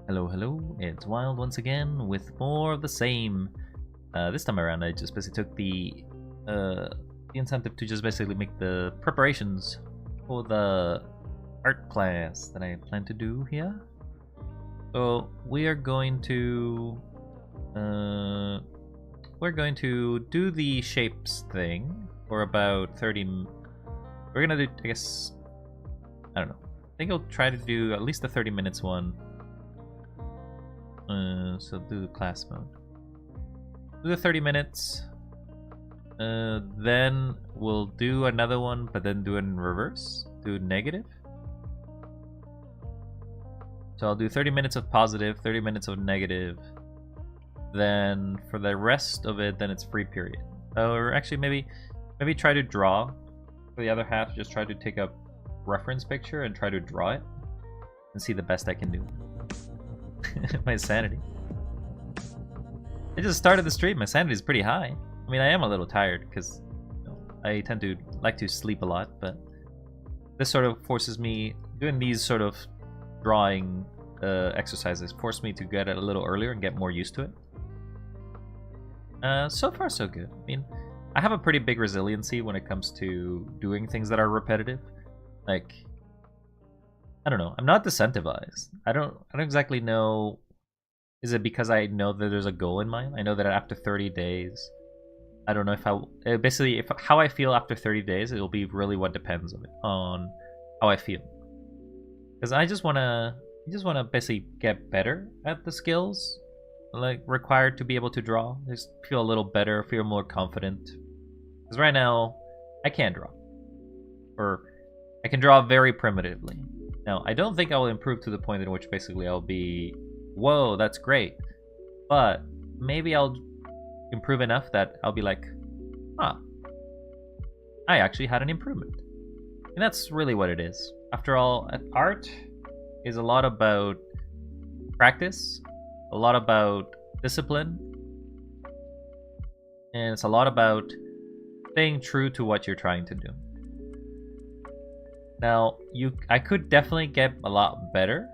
Hello, hello, it's Wild once again with more of the same. This time around I just basically took the incentive to just basically make the preparations for the art class that I plan to do here. So we are going to do the shapes thing for about 30. We're gonna do, I guess, I don't know. I think I'll try to do at least the 30 minutes one. So do the class mode. Do the 30 minutes. Then we'll do another one, but then do it in reverse. Do negative. So I'll do 30 minutes of positive, 30 minutes of negative. Then for the rest of it, then it's free period. Or actually, maybe try to draw. For the other half, just try to take a reference picture and try to draw it and see the best I can do. My sanity. I just started the stream. My sanity is pretty high. I mean, I am a little tired because I tend to like to sleep a lot, but this sort of forces me, doing these sort of drawing exercises force me to get it a little earlier and get more used to it. So far so good. I mean, I have a pretty big resiliency when it comes to doing things that are repetitive. Like, I don't know. I'm not decentivized. I don't exactly know. Is it because I know that there's a goal in mind? I know that after 30 days, I don't know if I basically how I feel after 30 days. It will be really what depends on how I feel. Because I just wanna basically get better at the skills like required to be able to draw. Just feel a little better, feel more confident. Because right now, I can't draw, or I can draw very primitively. Now, I don't think I will improve to the point in which basically I'll be, whoa, that's great. But maybe I'll improve enough that I'll be like, huh, I actually had an improvement. And that's really what it is. After all, art is a lot about practice, a lot about discipline, and it's a lot about staying true to what you're trying to do. Now, I could definitely get a lot better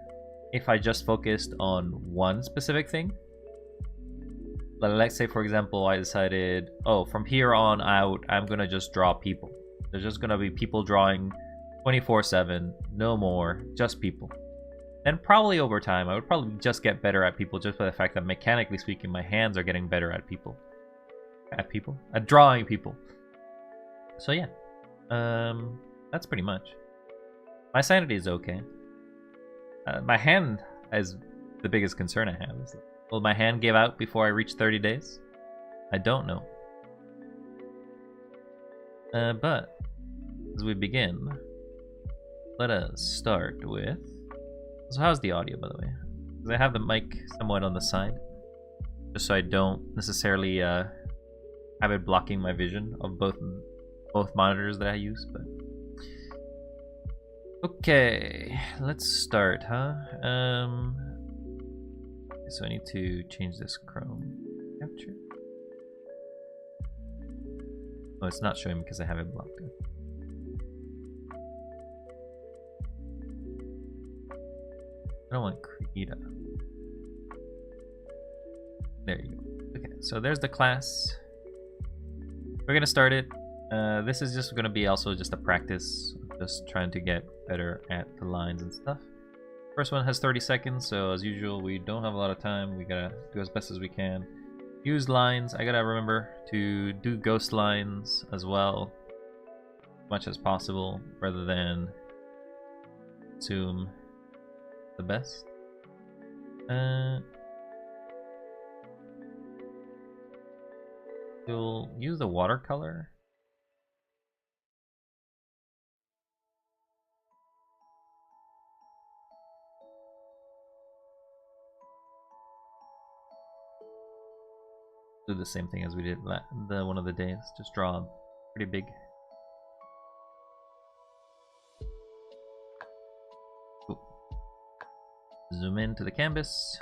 if I just focused on one specific thing. Let's say, for example, I decided, oh, from here on out, I'm gonna just draw people. There's just gonna be people drawing 24/7, no more, just people. Then probably over time, I would probably just get better at people just by the fact that mechanically speaking, my hands are getting better at people. At drawing people. So yeah, that's pretty much. My sanity is okay. My hand is the biggest concern I have. Will my hand give out before I reach 30 days? I don't know. But as we begin, let us start with... So how's the audio, by the way? Because I have the mic somewhat on the side, just so I don't necessarily have it blocking my vision of both monitors that I use. But okay, let's start, huh? So I need to change this Chrome capture. Oh, it's not showing because I have it blocked. I don't want Krita. There you go. Okay, so there's the class. We're gonna start it. This is just gonna be also just a practice, just trying to get better at the lines and stuff. First one has 30 seconds, so as usual, we don't have a lot of time. We gotta do as best as we can. Use lines. I gotta remember to do ghost lines as well, as much as possible, rather than assume the best. You'll use the watercolor. Do the same thing as we did one of the days. Just draw pretty big. Ooh. Zoom into the canvas.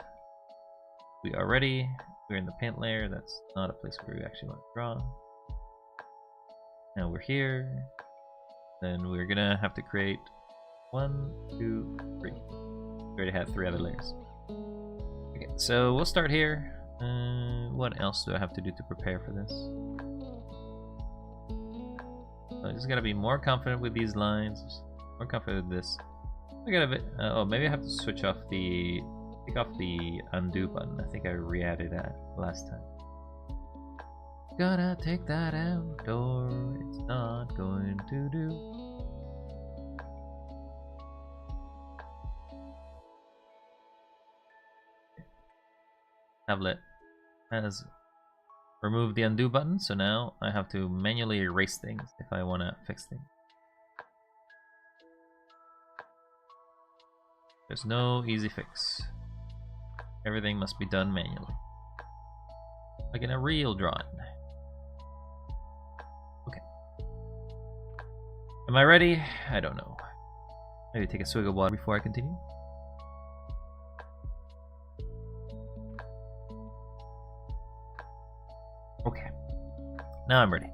We are ready. We're in the paint layer. That's not a place where we actually want to draw. Now we're here. Then we're gonna have to create 1, 2, 3. We already have 3 other layers. Okay, so we'll start here. What else do I have to do to prepare for this? I just gotta be more confident with these lines. More confident with this. I got a bit. Oh, maybe I have to switch off the. Take off the undo button. I think I re-added that last time. Gonna take that outdoor. It's not going to do. Tablet has removed the undo button, so now I have to manually erase things if I want to fix things. There's no easy fix. Everything must be done manually. Like in a real drawing. Okay. Am I ready? I don't know. Maybe take a swig of water before I continue. Okay. Now I'm ready.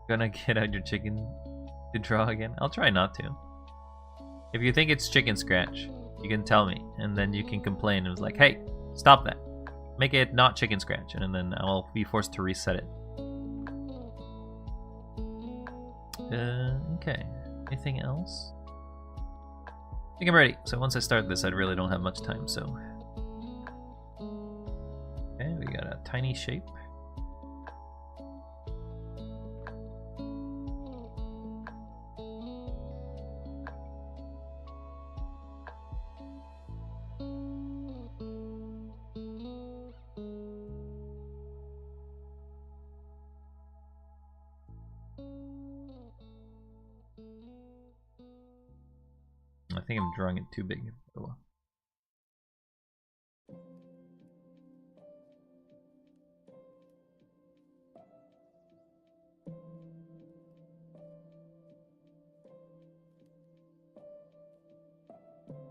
Gonna get out your chicken to draw again? I'll try not to. If you think it's chicken scratch, you can tell me, and then you can complain. It was like, hey, stop that. Make it not chicken scratch, and then I'll be forced to reset it. Okay. Anything else? I think I'm ready. So once I start this, I really don't have much time, so. Okay, we got a tiny shape. I think I'm drawing it too big. Oh well.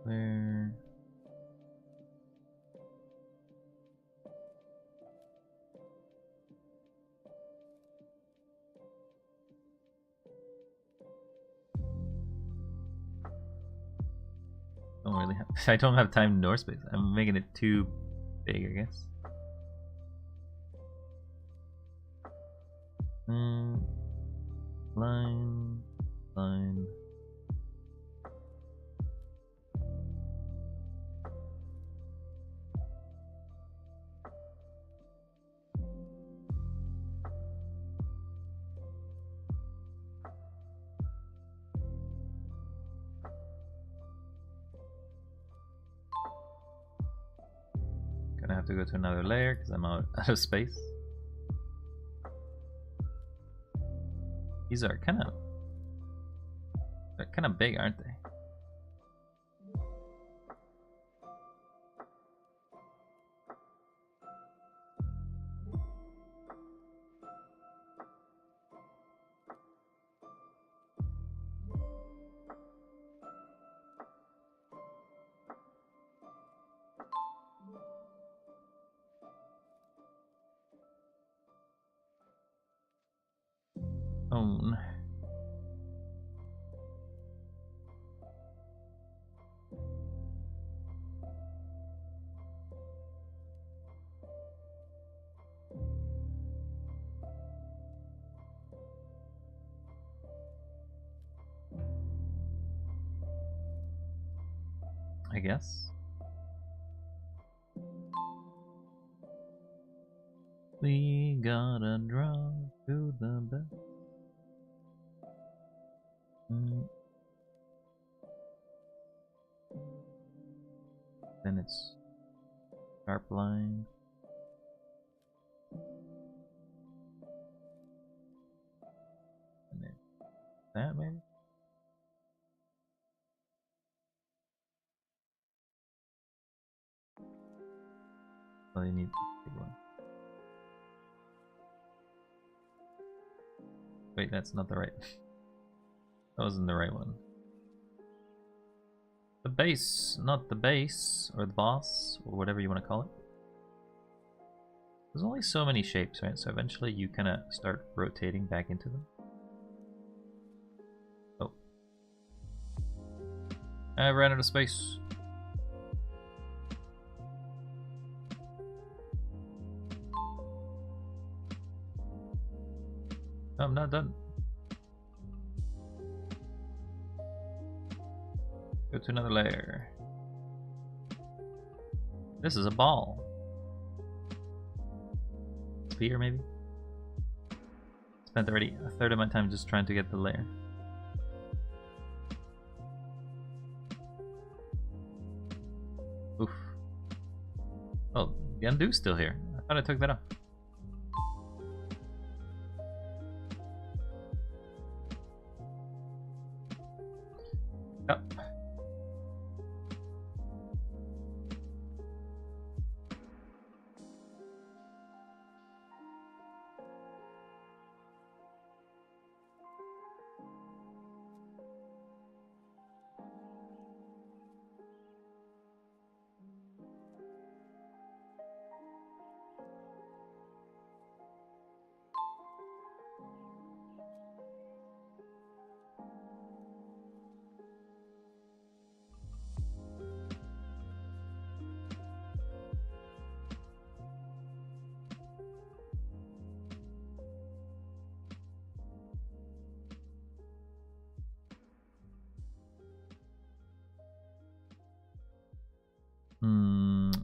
There. Don't really have. I don't have time nor space. I'm making it too big, I guess. Line, line. Gonna have to go to another layer because I'm out of space. These are kind of big, aren't they? Own. I guess. We gotta draw to the best. Then it's sharp line. And then that maybe? Oh, you need a big one. Wait, that's not the right. That wasn't the right one. The base, not the base, or the boss, or whatever you want to call it. There's only so many shapes, right? So eventually you kind of start rotating back into them. Oh. I ran out of space. No, I'm not done. Go to another layer. This is a ball. Sphere, maybe? Spent already a third of my time just trying to get the layer. Oof. Oh, the undo's still here. I thought I took that off. Up.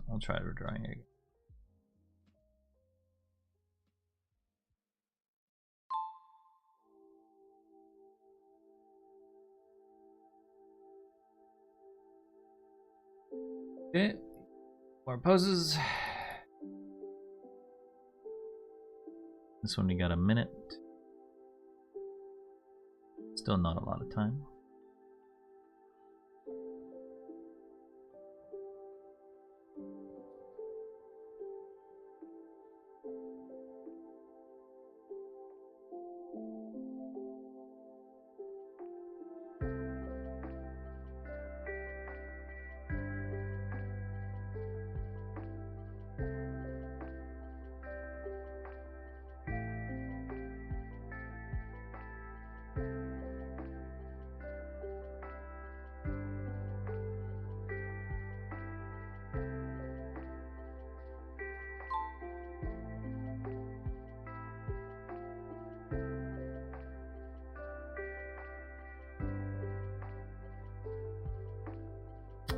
I'll try redrawing it again. Okay, more poses. This one we got a minute. Still not a lot of time.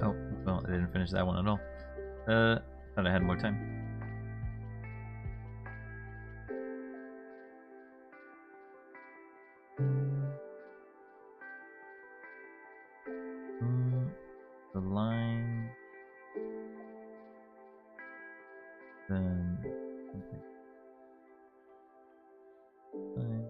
Oh, well, I didn't finish that one at all. Thought I had more time. The line. Then something. Line.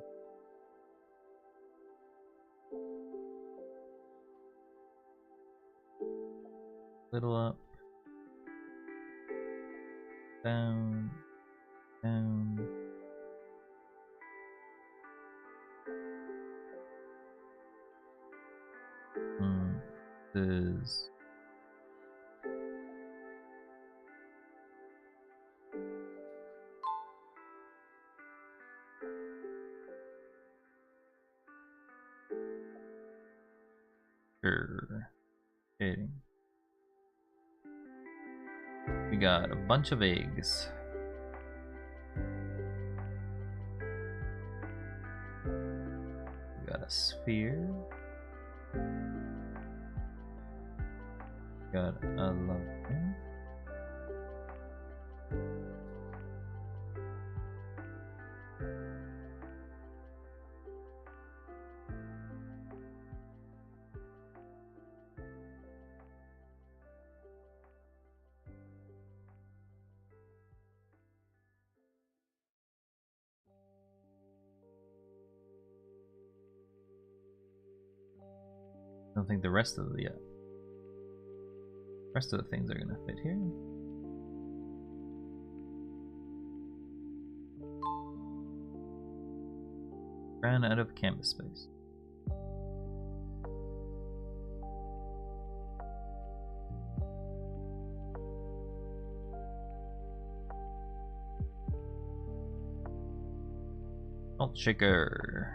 Little up. Down. Down. This. Sure. Shading. We got a bunch of eggs. We got a sphere. Got a line. I don't think the rest of the things are gonna fit here. Ran out of canvas space. Salt shaker.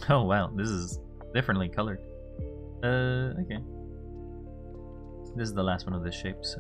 Oh wow, this is differently colored. Okay. This is the last one of this shape, so.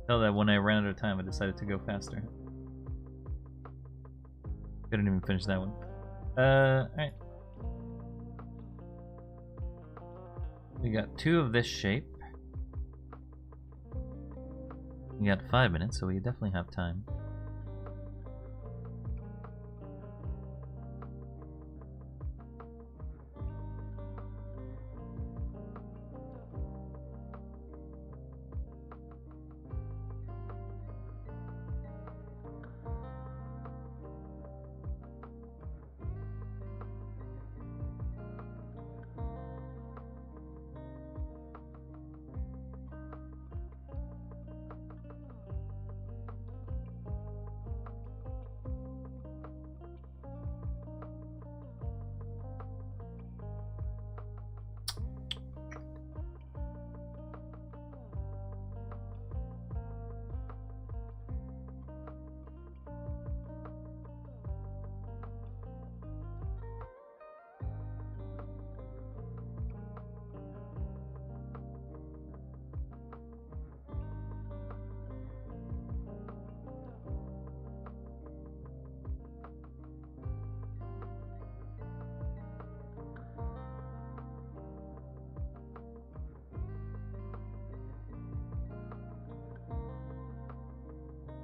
Tell that when I ran out of time, I decided to go faster. Couldn't even finish that one. Alright. We got 2 of this shape. We got 5 minutes, so we definitely have time.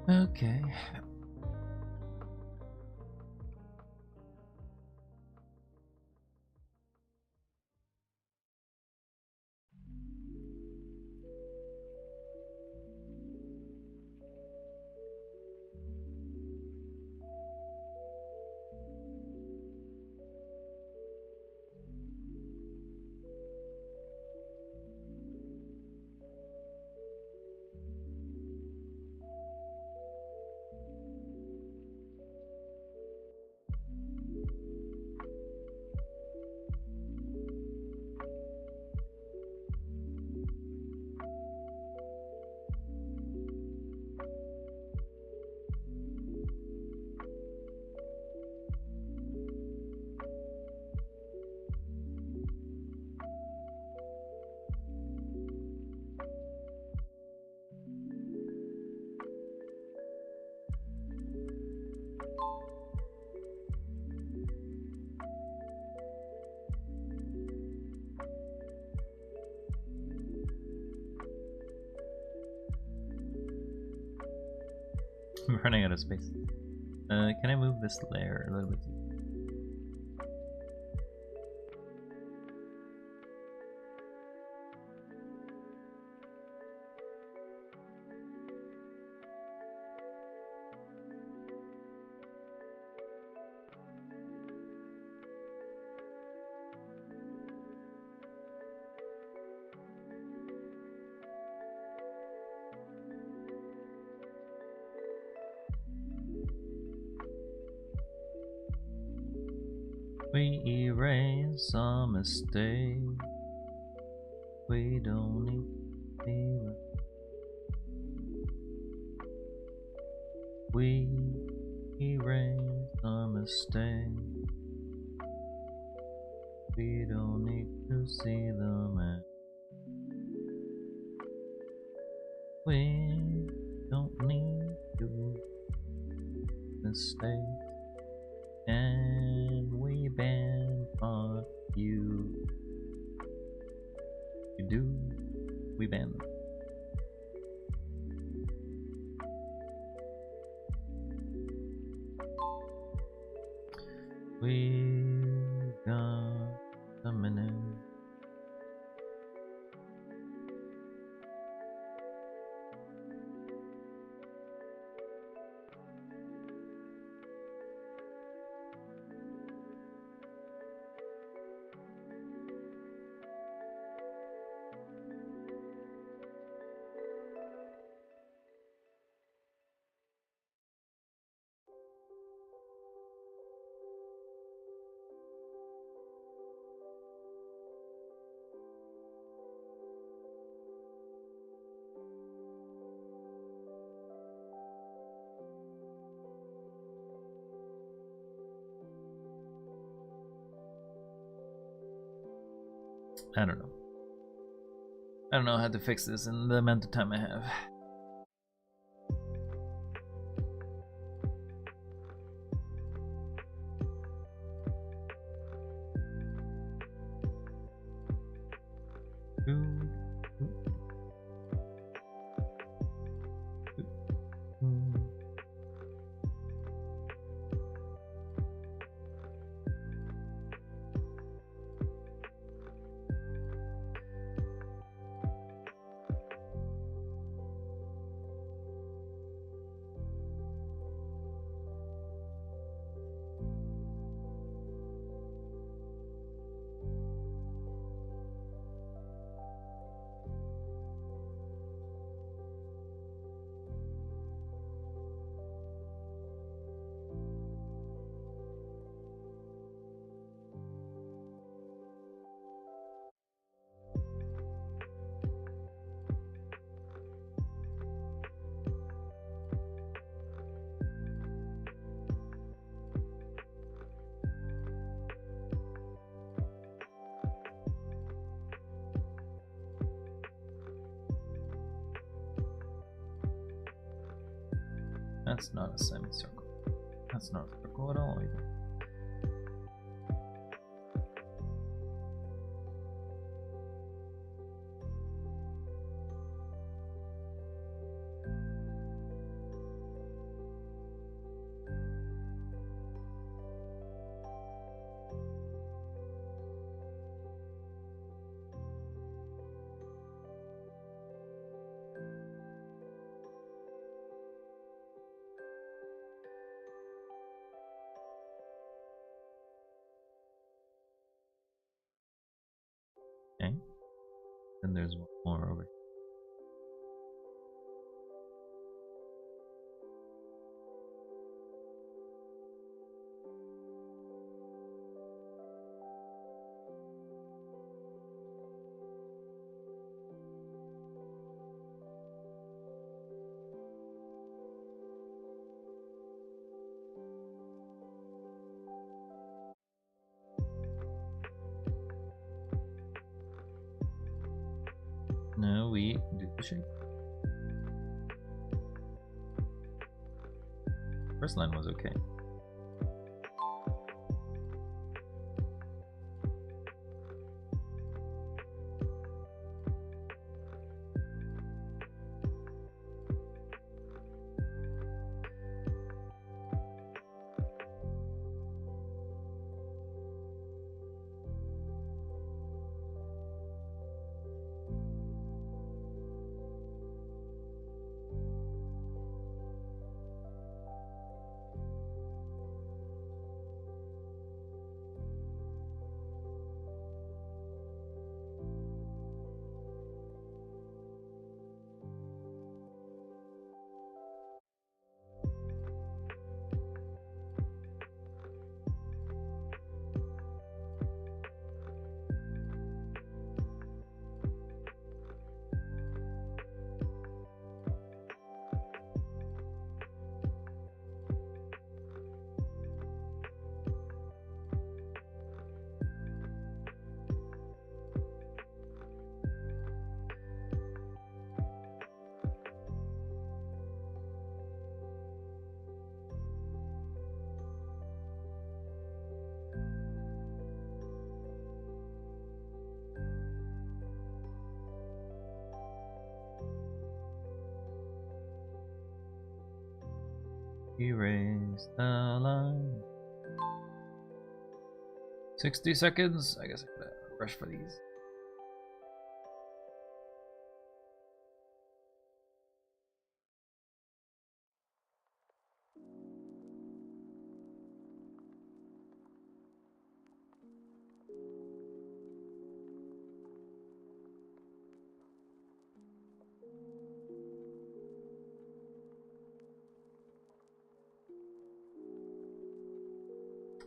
Okay. I'm running out of space. Can I move this layer a little bit? We erase our mistake. We don't need feeling. We erase our mistake. We don't need to see them. We don't need to mistake. And we bend. We ban them. We got a minute. I don't know. I don't know how to fix this in the amount of time I have. That's not a semicircle. That's not a circle at all either. Okay. Then there's one more over here. No, we do the shape. First line was okay. Erase the line. 60 seconds. I guess I gotta rush for these.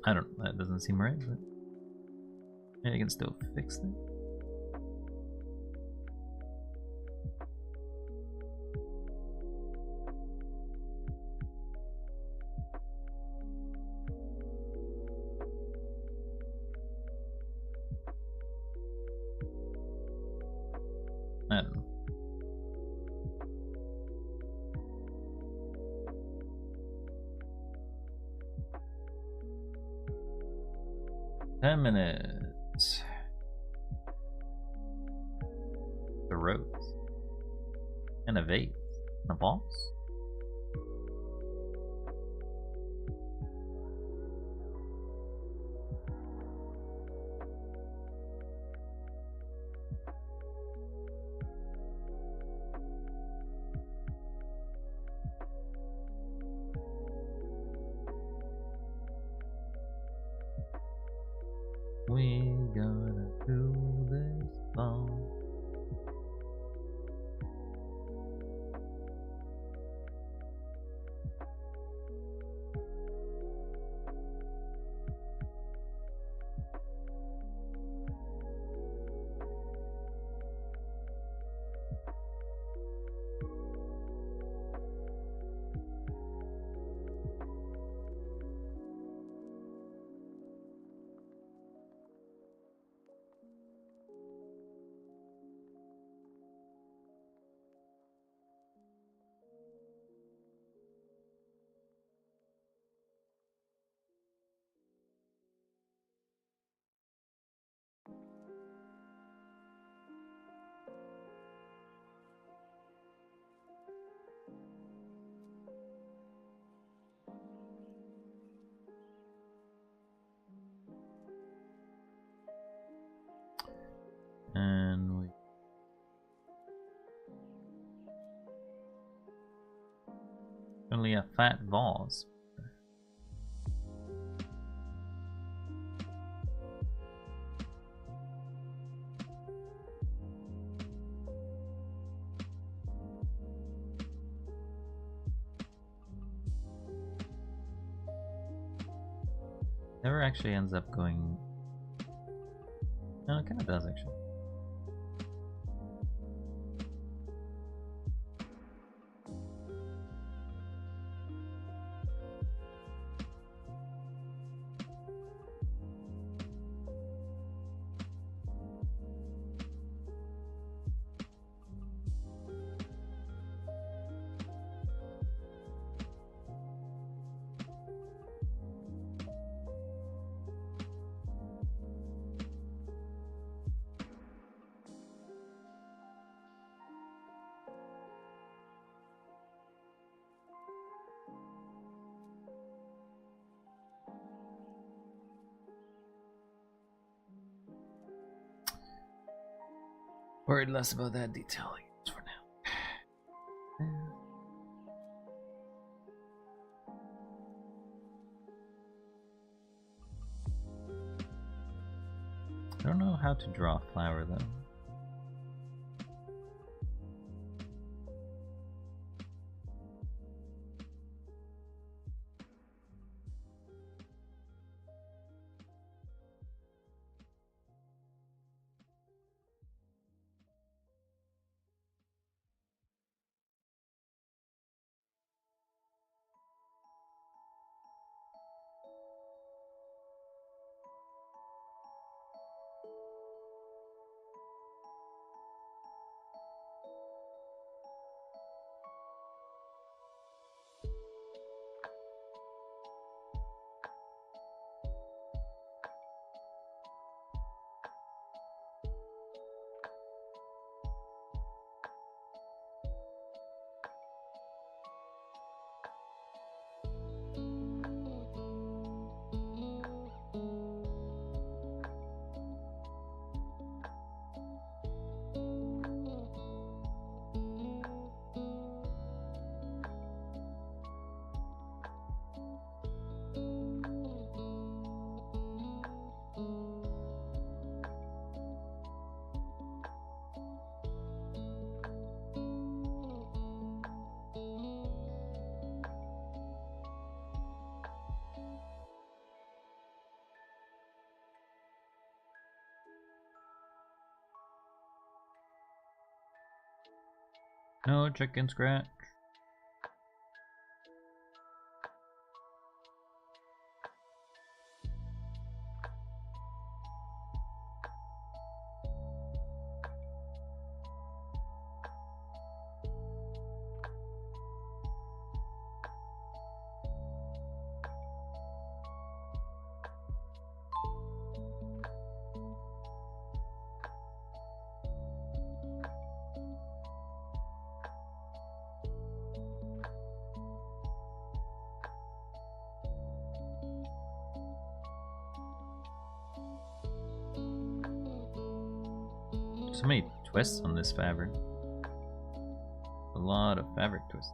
I don't. That doesn't seem right, but I can still fix it. I don't know. Minutes. The roads. And a vase. And a boss. We gotta do this song. And we only a fat vase. Never actually ends up going. No, it kind of does actually. Worried less about that detailing for now. I don't know how to draw a flower though. No chicken scratch. So many twists on this fabric. A lot of fabric twists.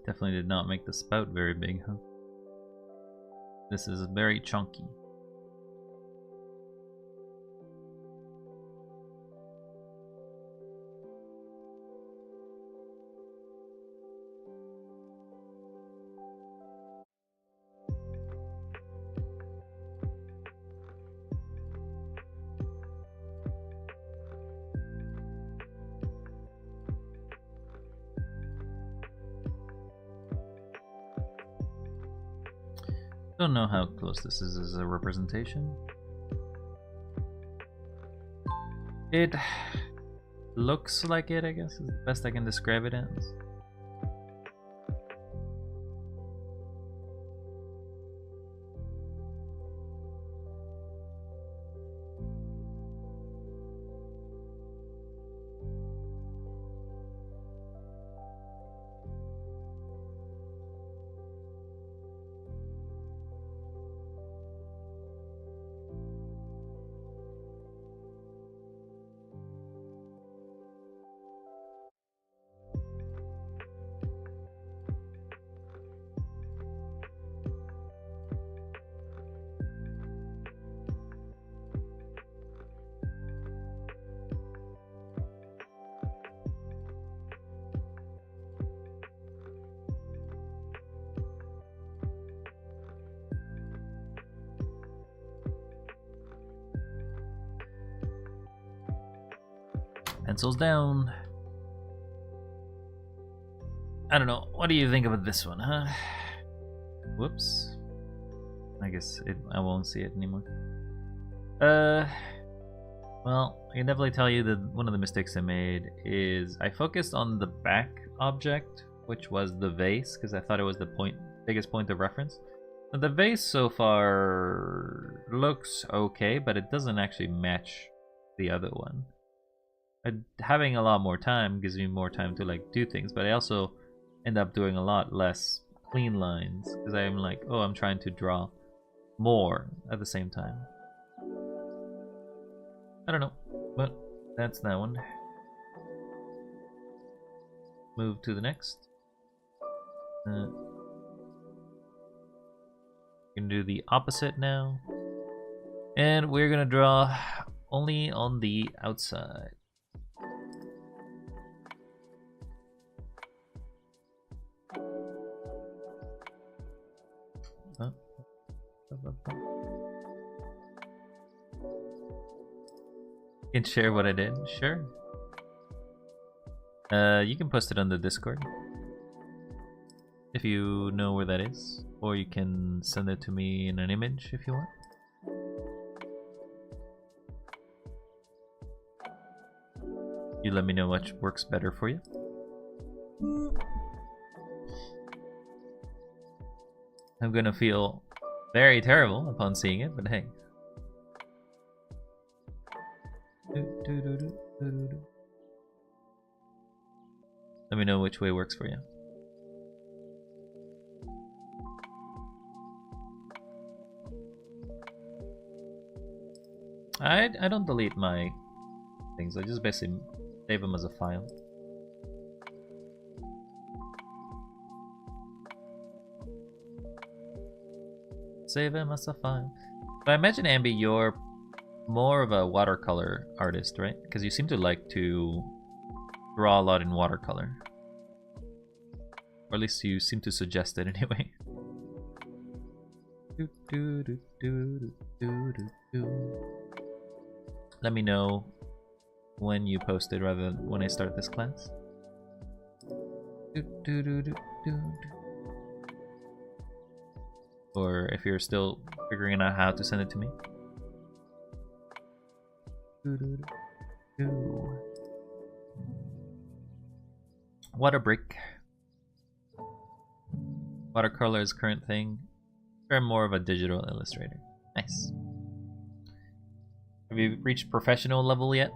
Definitely did not make the spout very big, huh? This is very chunky. Don't know how close this is as a representation. It looks like it, I guess, is the best I can describe it as. Pencils down. I don't know. What do you think about this one, huh? Whoops. I guess I won't see it anymore. Well, I can definitely tell you that one of the mistakes I made is I focused on the back object, which was the vase, because I thought it was the biggest point of reference. And the vase so far looks okay, but it doesn't actually match the other one. Having a lot more time gives me more time to like do things, but I also end up doing a lot less clean lines because I'm like, oh, I'm trying to draw more at the same time. I don't know, but that's that one. Move to the next. You can do the opposite now. And we're gonna draw only on the outside. You can share what I did, sure. You can post it on the Discord if you know where that is, or you can send it to me in an image if you want. You let me know what works better for you. I'm gonna feel very terrible upon seeing it, but hey. Let me know which way works for you. I don't delete my things. I just basically save them as a file. Save them as a file. But I imagine, Ambi, you're more of a watercolor artist, right? Because you seem to like to draw a lot in watercolor. Or at least you seem to suggest it anyway. Let me know when you post it rather than when I start this class. Or if you're still figuring out how to send it to me. Water brick. Watercolor is current thing. I'm more of a digital illustrator. Nice. Have you reached professional level yet?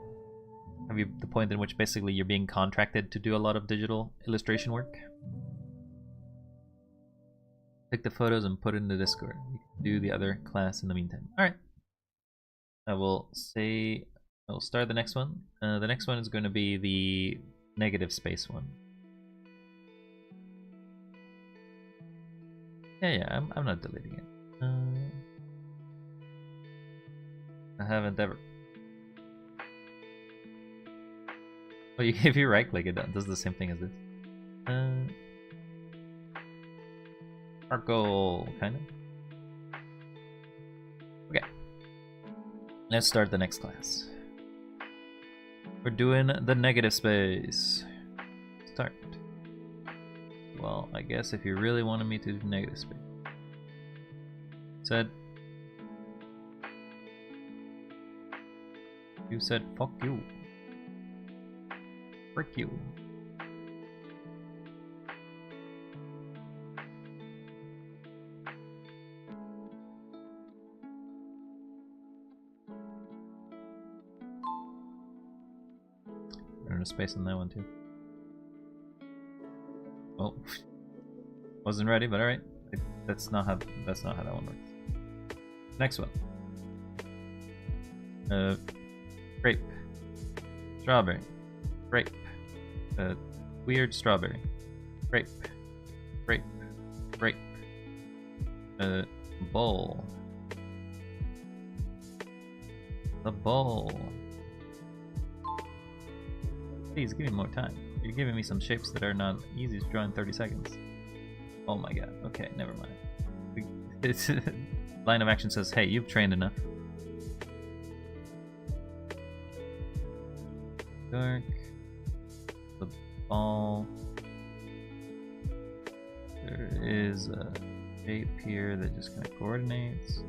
Have you the point in which basically you're being contracted to do a lot of digital illustration work? Take the photos and put it in the Discord. You can do the other class in the meantime. Alright. I will start the next one. The next one is going to be the negative space one. Yeah, I'm not deleting it. I haven't ever. Oh, if you right click, it does the same thing as this. Sparkle, kind of. Okay. Let's start the next class. We're doing the negative space. Start. Well, I guess if you really wanted me to do negative space. You said fuck you. Frick you. There's a space on that one too. Oh, wasn't ready, but all right. That's not how that one works. Next one. Grape. Strawberry. Grape. Weird strawberry. Grape. Grape. Grape. Bowl. The bowl. Please give me more time. You're giving me some shapes that are not easy to draw in 30 seconds. Oh my god. Okay, never mind. It's line of action says, hey, you've trained enough. dark. The ball. There is a shape here that just kind of coordinates.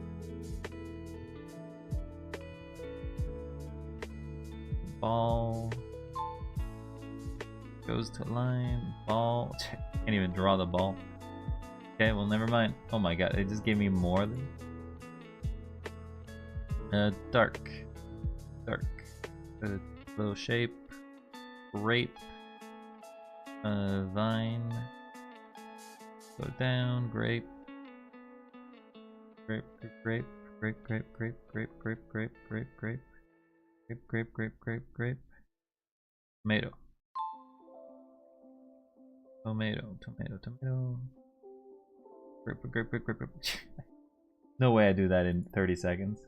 The ball goes to line. Ball. Can't even draw the ball. Okay, well, never mind. Oh my god, it just gave me more than. Dark. Dark. Little shape. Grape. Vine. Go down. Grape. Grape. Grape. Grape. Grape. Grape. Grape. Grape. Grape. Grape. Grape. Grape. Grape. Grape. Grape. Grape. Tomato. Tomato. Tomato. Tomato. Grape. Grape. Grape. Grape. Grape. No way I do that in 30 seconds.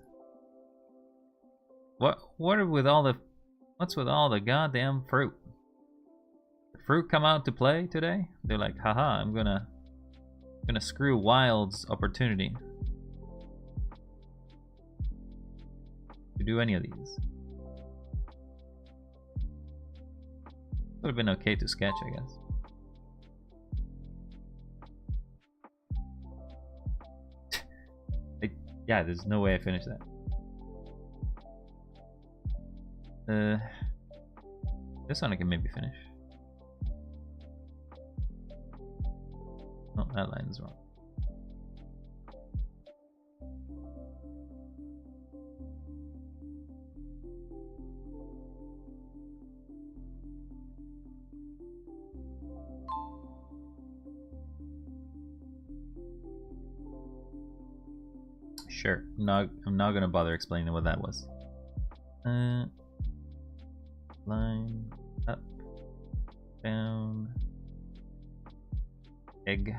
What are with all the what's with all the goddamn fruit? The fruit come out to play today? They're like, haha, I'm gonna screw Wild's opportunity to do any of these. Would have been okay to sketch, I guess. Yeah, there's no way I finished that. This one I can maybe finish. Oh, that line is wrong. Sure. I'm not gonna bother explaining what that was. Line up, down, egg,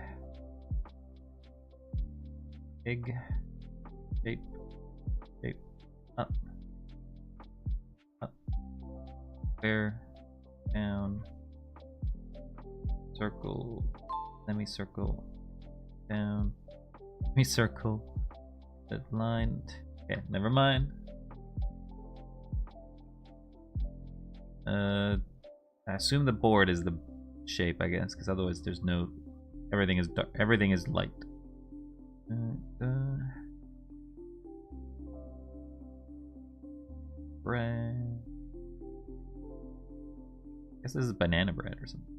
shape, up, square, down, circle, semicircle, down, semicircle, that line. Okay, never mind. I assume the board is the shape, I guess, because otherwise there's no. Everything is dark. Everything is light. Bread. I guess this is banana bread or something.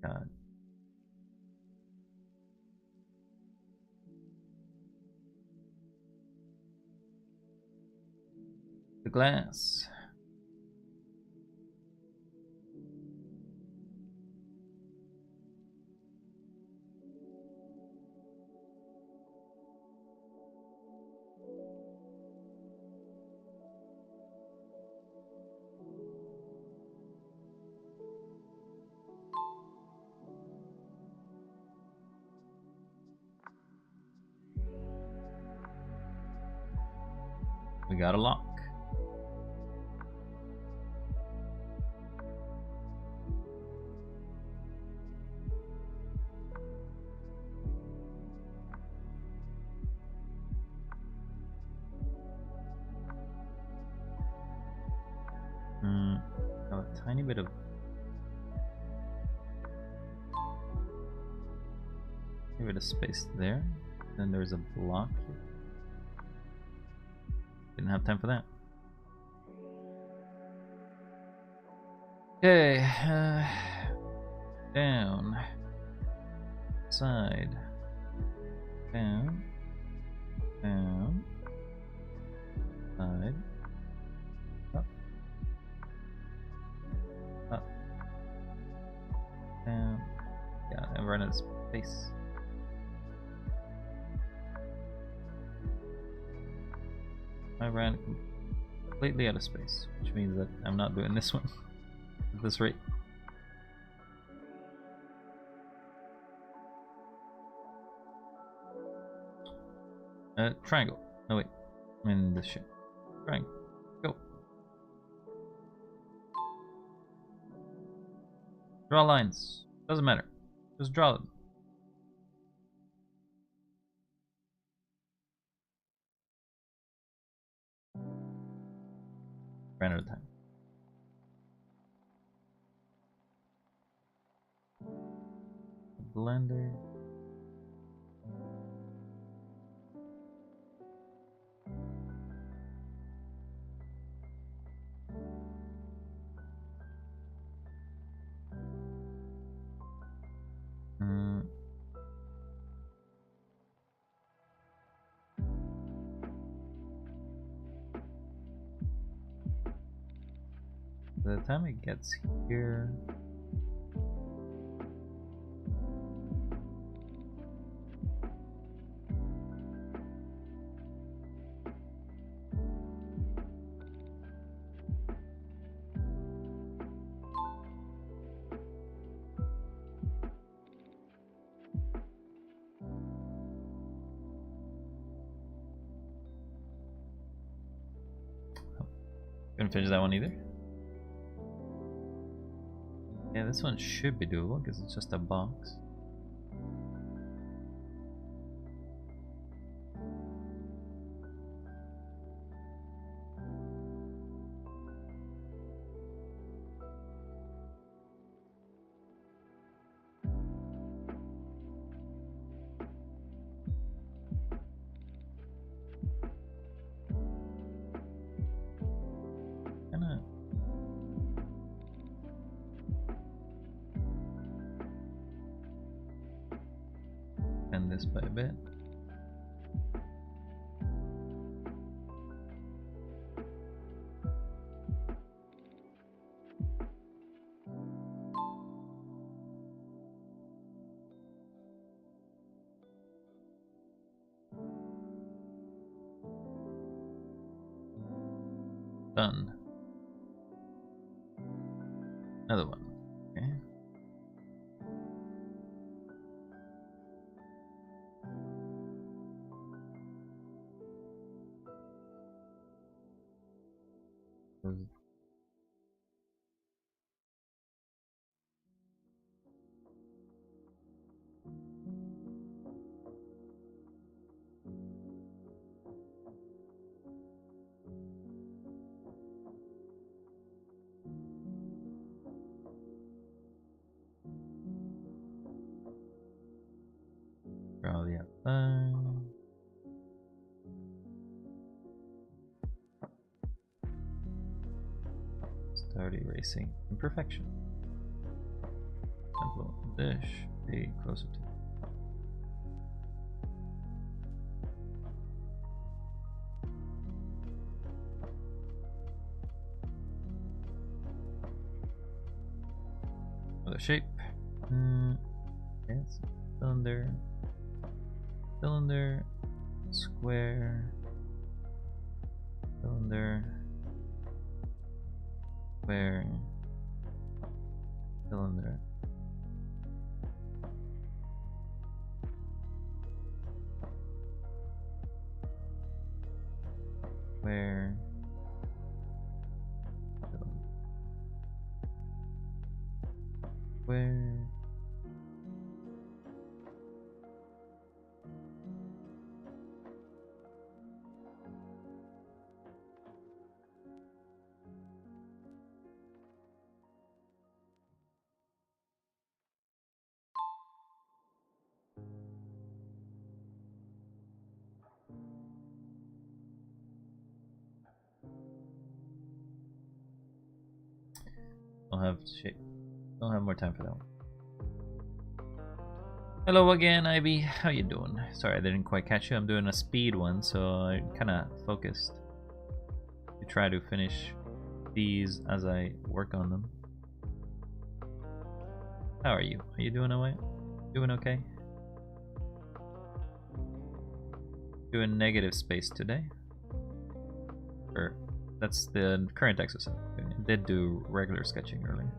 God. The glass. We got a lock. Have a tiny bit of space there. Then there's a block here. Didn't have time for that. Okay, down, side, down, side, up, down. Yeah, I'm running out of space. I ran completely out of space, which means that I'm not doing this one at this rate. Triangle. No wait, I'm in this shit. Triangle. Go. Draw lines. Doesn't matter. Just draw them. Ran out of time. Blender. By the time it gets here, couldn't finish that one either. Yeah, this one should be doable because it's just a box. And this by a bit. Done. Another one. Okay. Draw the outline. Start erasing imperfection. Temple dish be closer to. Another shape. Yes, cylinder. Cylinder, square, cylinder, square, cylinder, square, square. Don't have more time for that one. Hello again, Ivy. How you doing? Sorry, I didn't quite catch you. I'm doing a speed one, so I kind of focused to try to finish these as I work on them. How are you? Are you doing alright? Doing okay? Doing negative space today. Or that's the current exercise. I did do regular sketching earlier.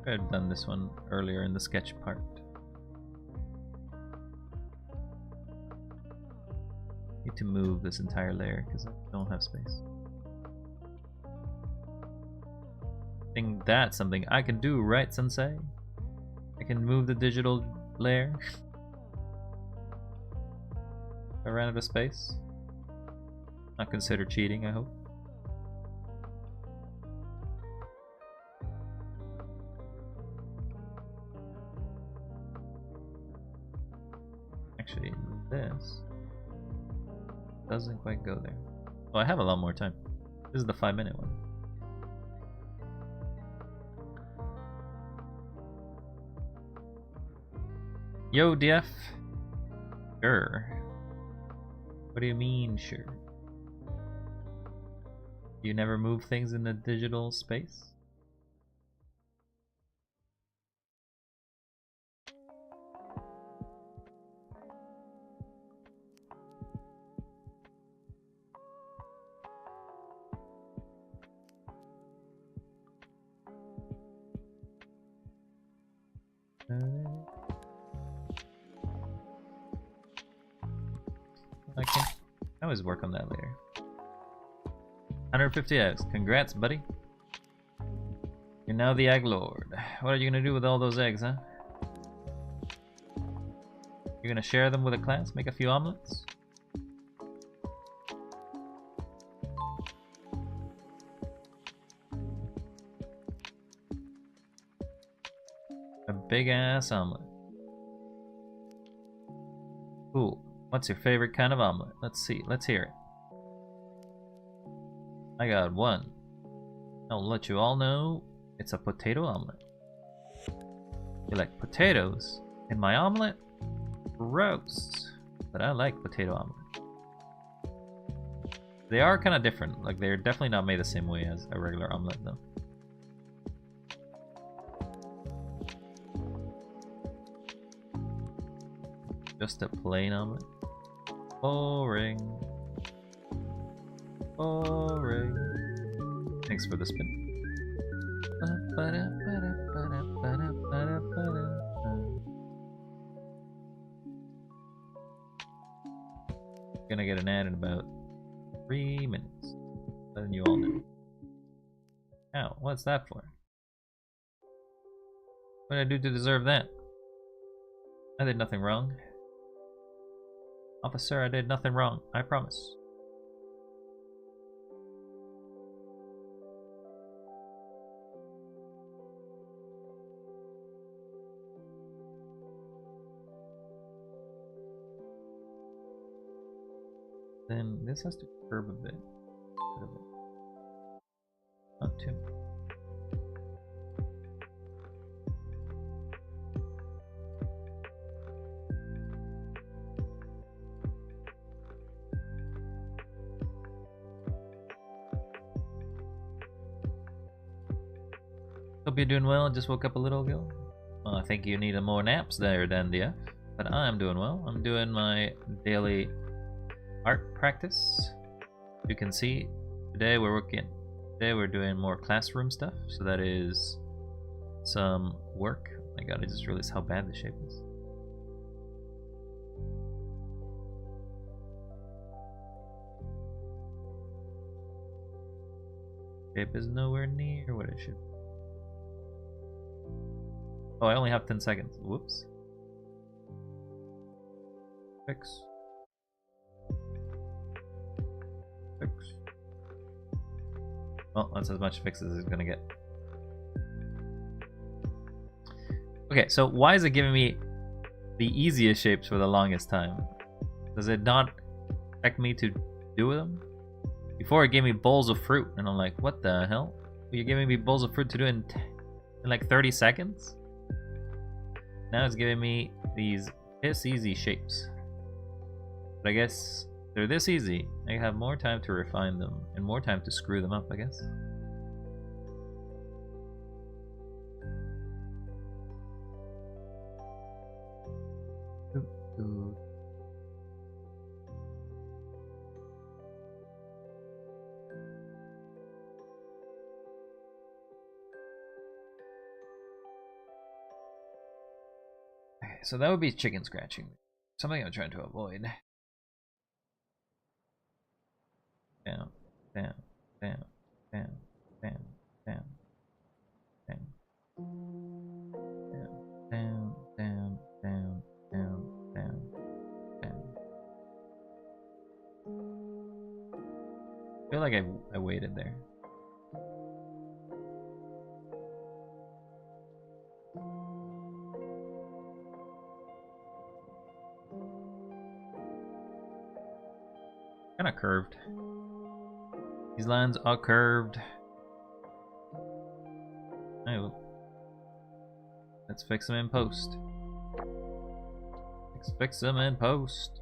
I've done this one earlier in the sketch part. Need to move this entire layer because I don't have space. I think that's something I can do, right, Sensei? I can move the digital layer. I ran out of space. Not consider cheating, I hope. Actually, this doesn't quite go there. Oh, I have a lot more time. This is the 5-minute one. Yo, DF. Sure. What do you mean, sure? You never move things in the digital space? Okay, I always work on that later. 150 eggs. Congrats, buddy. You're now the Egg Lord. What are you gonna do with all those eggs, huh? You're gonna share them with the class? Make a few omelets? A big ass omelet. Cool. What's your favorite kind of omelet? Let's see. Let's hear it. I got one. I'll let you all know it's a potato omelet. You like potatoes in my omelet? Gross. But I like potato omelet. They are kind of different. Like, they're definitely not made the same way as a regular omelet, though. Just a plain omelet. Boring. Boring. Thanks for the spin. Gonna get an ad in about 3 minutes. Letting you all know. Ow, what's that for? What did I do to deserve that? I did nothing wrong. Officer, I did nothing wrong. I promise. Then this has to curve a bit. Not too much. Hope you're doing well. Just woke up a little ago. Well, I think you need more naps there, Dandia. But I'm doing well. I'm doing my daily art practice. You can see today we're doing more classroom stuff. So that is some work. Oh my god, I just realized how bad the shape is. Shape is nowhere near what it should be. Oh, I only have 10 seconds. Whoops. Fix. Fix. Well, that's as much fix as it's gonna get. Okay, so why is it giving me the easiest shapes for the longest time? Does it not expect me to do them? Before it gave me bowls of fruit, and I'm like, what the hell? You're giving me bowls of fruit to do in like 30 seconds? Now it's giving me these piss easy shapes. But I guess they're this easy. I have more time to refine them and more time to screw them up, I guess. Okay, so that would be chicken scratching. Something I'm trying to avoid. down, down, down, down, down, down, down, down, down, down, down, down, down. I feel like I waited there. Kind of curved. These lines are curved. Oh, let's fix them in post. Let's fix them in post.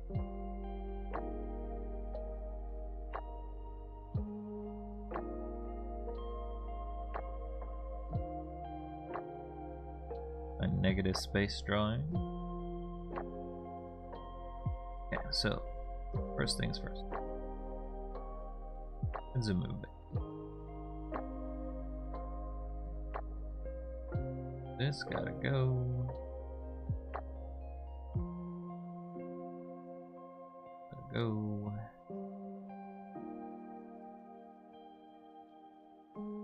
A negative space drawing. Okay, so first things first. Zoom a bit. This gotta go. Gotta go.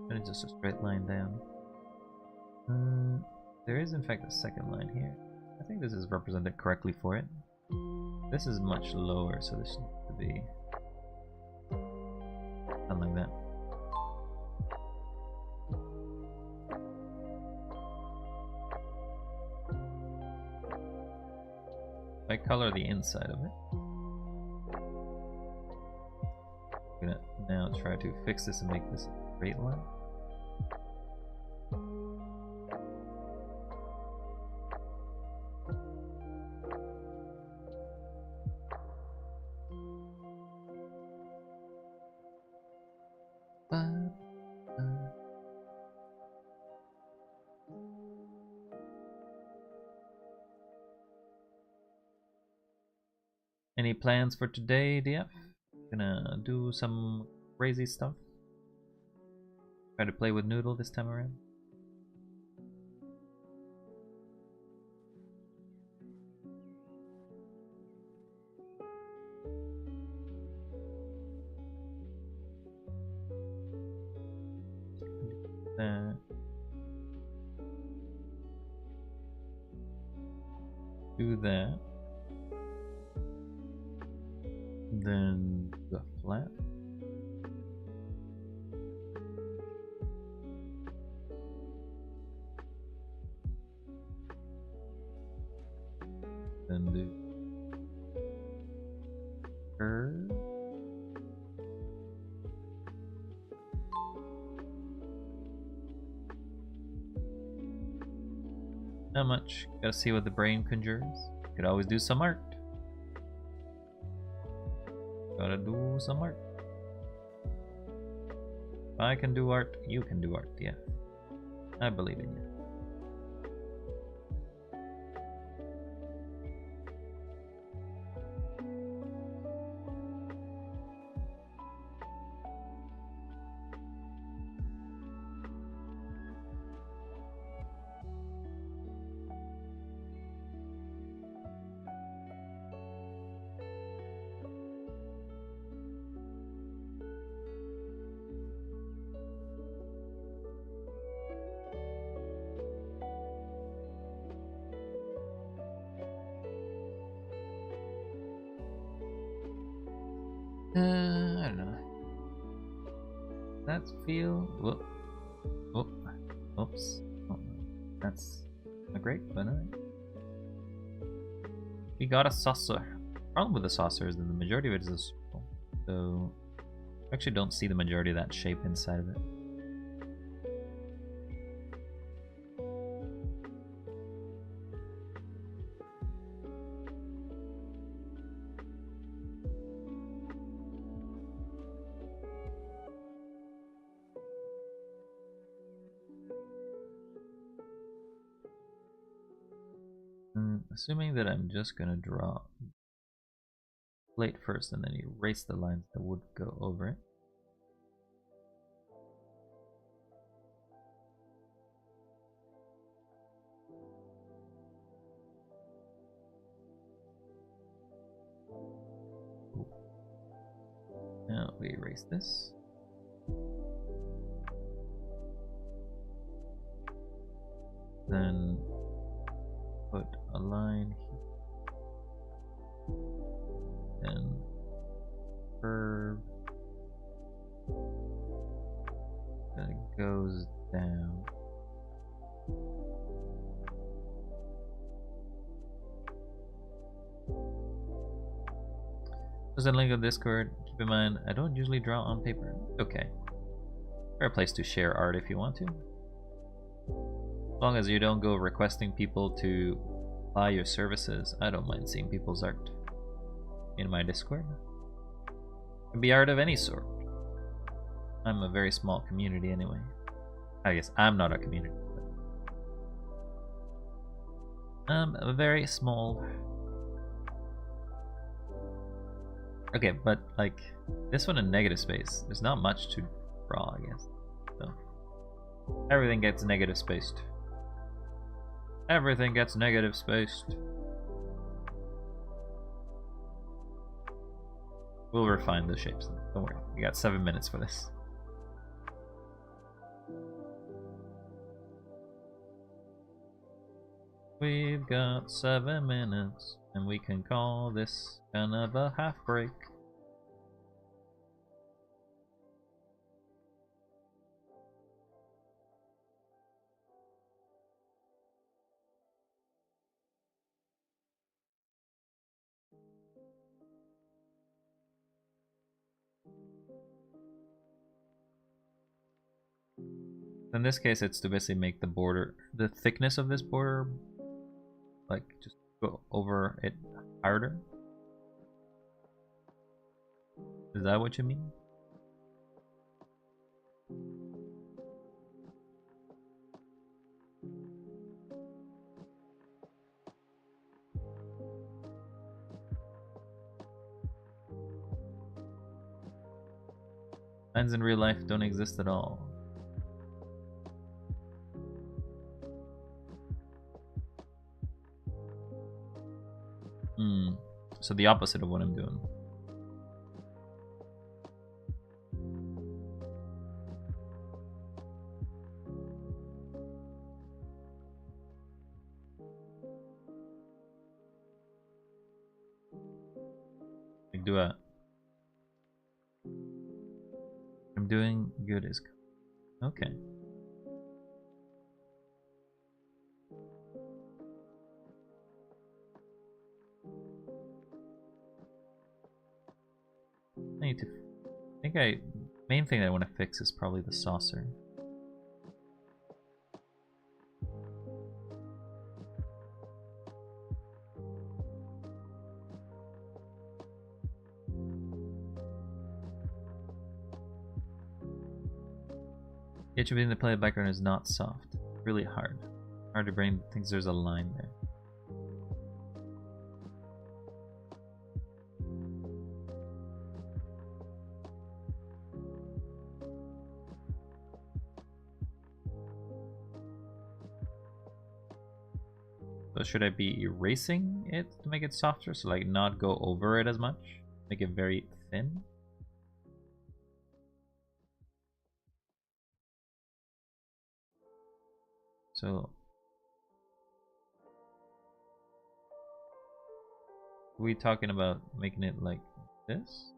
And it's just a straight line down. There is in fact a second line here. I think this is represented correctly for it. This is much lower, so this needs to be something like that. I color the inside of it. I'm gonna now try to fix this and make this a straight line. Any plans for today, DF? Gonna do some crazy stuff? Try to play with Noodle this time around? Do that. Then the flat. Then the curve. Not much. Gotta see what the brain conjures. Could always do some art. Gotta do some art. If I can do art, you can do art, yeah. I believe in you. I don't know. That feel. Whoop. Whoop. Oops. Oh, that's not great, but alright. We got a saucer. Problem with the saucer is that the majority of it is a circle. So I actually don't see the majority of that shape inside of it. Assuming that I'm just gonna draw plate first and then erase the lines that would go over it. Now quickly erase this. Then put a line here. Then curve that goes down. There's a link on Discord. Keep in mind, I don't usually draw on paper. Okay. Fair place to share art if you want to. As long as you don't go requesting people to buy your services, I don't mind seeing people's art in my Discord. It can be art of any sort. I'm a very small community anyway. I guess I'm not a community. But I'm a very small. Okay, but like this one in negative space, there's not much to draw, I guess. So everything gets negative spaced. Everything gets negative spaced. We'll refine the shapes. Don't worry. We got 7 minutes for this. We've got 7 minutes, and we can call this kind of a half break. In this case, it's to basically make the border, the thickness of this border, like just go over it harder. Is that what you mean? Lines in real life don't exist at all. So the opposite of what I'm doing. Like do a. I'm doing good is okay. I need to. I think main thing that I want to fix is probably the saucer. The itch of being the play background is not soft. Really hard. Hard to brain thinks there's a line there. So should I be erasing it to make it softer? So like not go over it as much? Make it very thin? So are we talking about making it like this?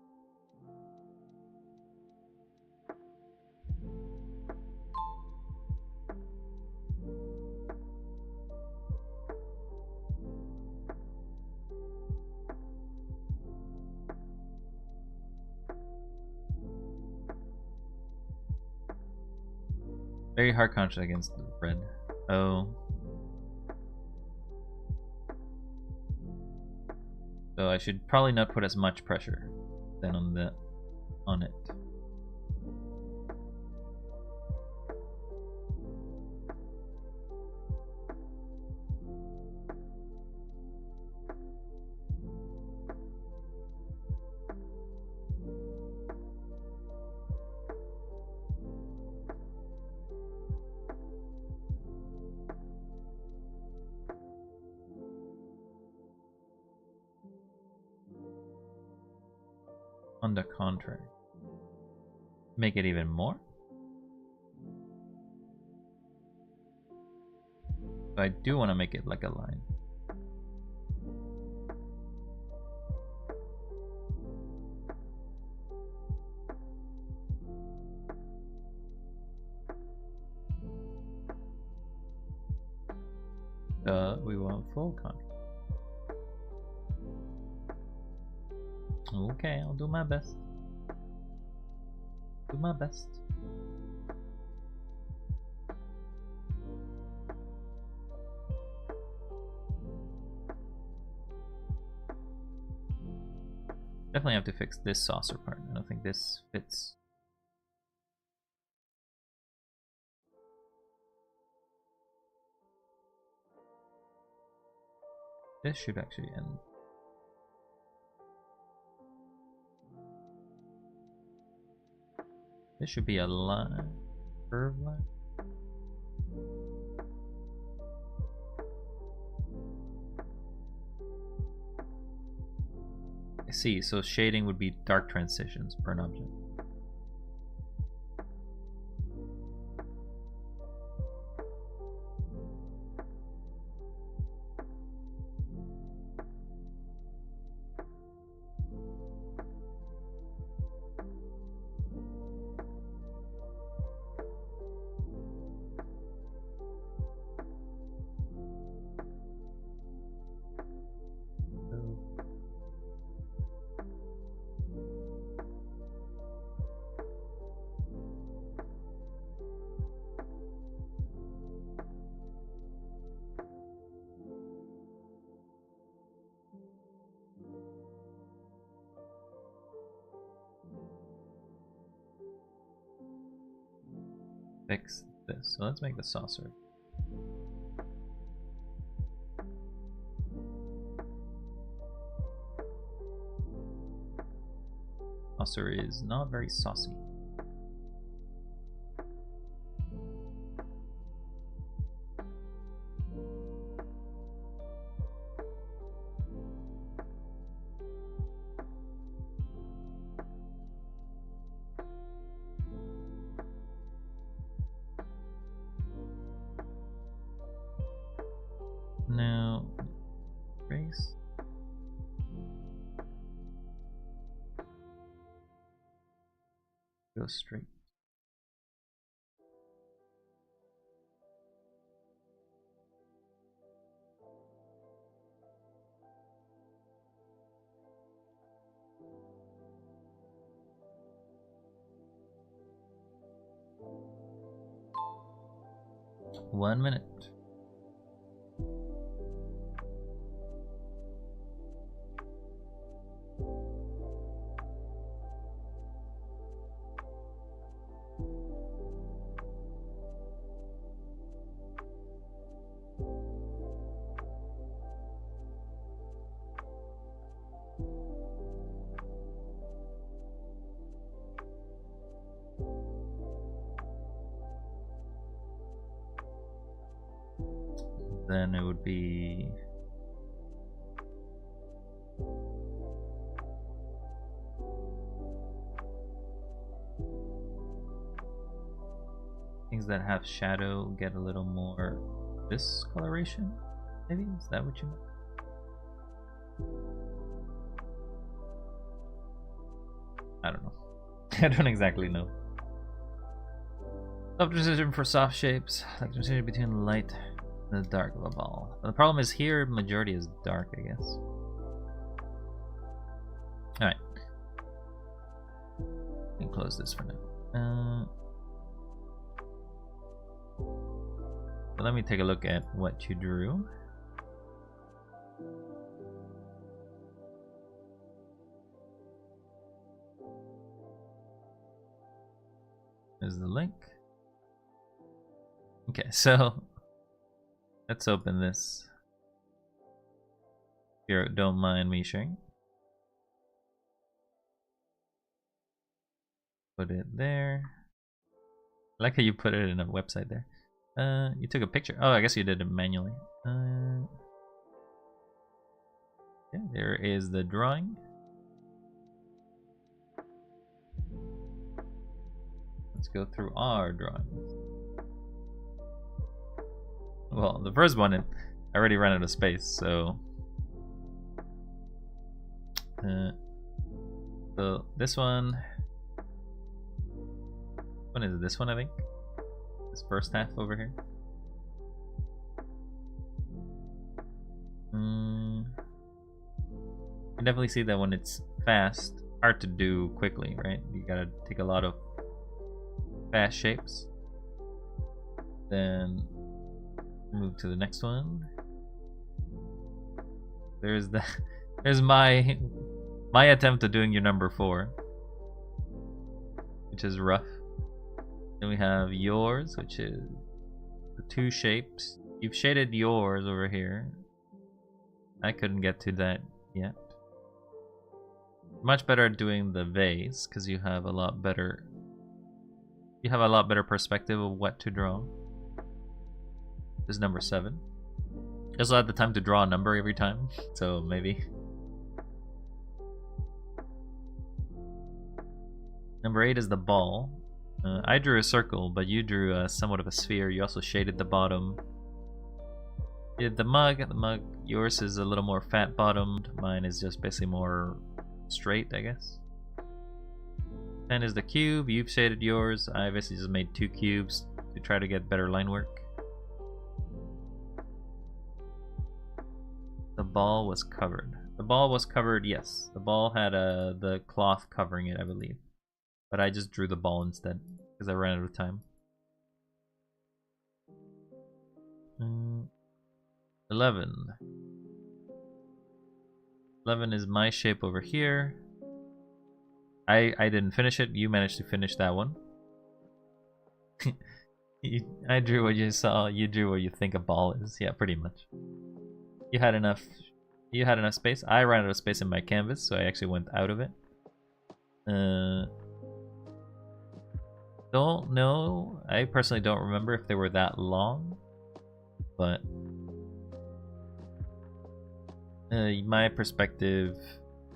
Very hard contrast against the red. Oh. So I should probably not put as much pressure then on it. On the contrary. Make it even more. But I do want to make it like a line. We want full contrast. Okay, I'll do my best. Do my best. Definitely have to fix this saucer part. I don't think this fits. This should actually end. This should be a line, curve line. I see, so shading would be dark transitions per an object. Fix this. So let's make the saucer. Saucer is not very saucy. Now, trace. Go straight. One minute. Then it would be things that have shadow get a little more discoloration. Maybe is that what you meant? I don't know. I don't exactly know. Soft transition for soft shapes, like transition between light and the dark of a ball. But the problem is here, majority is dark, I guess. Alright. We can close this for now. But let me take a look at what you drew. There's the link. Okay, so let's open this. If you don't mind me sharing. Put it there. I like how you put it in a website there. You took a picture. Oh, I guess you did it manually. Yeah, there is the drawing. let's go through our drawings. Well, the first one, I already ran out of space, so... so this one... What is it? This one, I think? This first half over here? You can definitely see that when it's fast, hard to do quickly, right? You gotta take a lot of fast shapes. Then move to the next one. There's my attempt at doing your number 4, which is rough. Then we have yours, which is the 2 shapes. You've shaded yours over here. I couldn't get to that yet. Much better at doing the vase because you have a lot better perspective of what to draw. This is number 7. You also had the time to draw a number every time, so maybe. Number 8 is the ball. I drew a circle, but you drew somewhat of a sphere. You also shaded the bottom. You did the mug. Yours is a little more fat bottomed. Mine is just basically more straight, I guess. 10 is the cube. You've shaded yours. I basically just made 2 cubes to try to get better line work. The ball was covered. The ball was covered, yes. The ball had the cloth covering it, I believe. But I just drew the ball instead because I ran out of time. 11. 11 is my shape over here. I didn't finish it. You managed to finish that one. I drew what you saw. You drew what you think a ball is. Yeah, pretty much. You had enough space. I ran out of space in my canvas, so I actually went out of it. Don't know. I personally don't remember if they were that long, but my perspective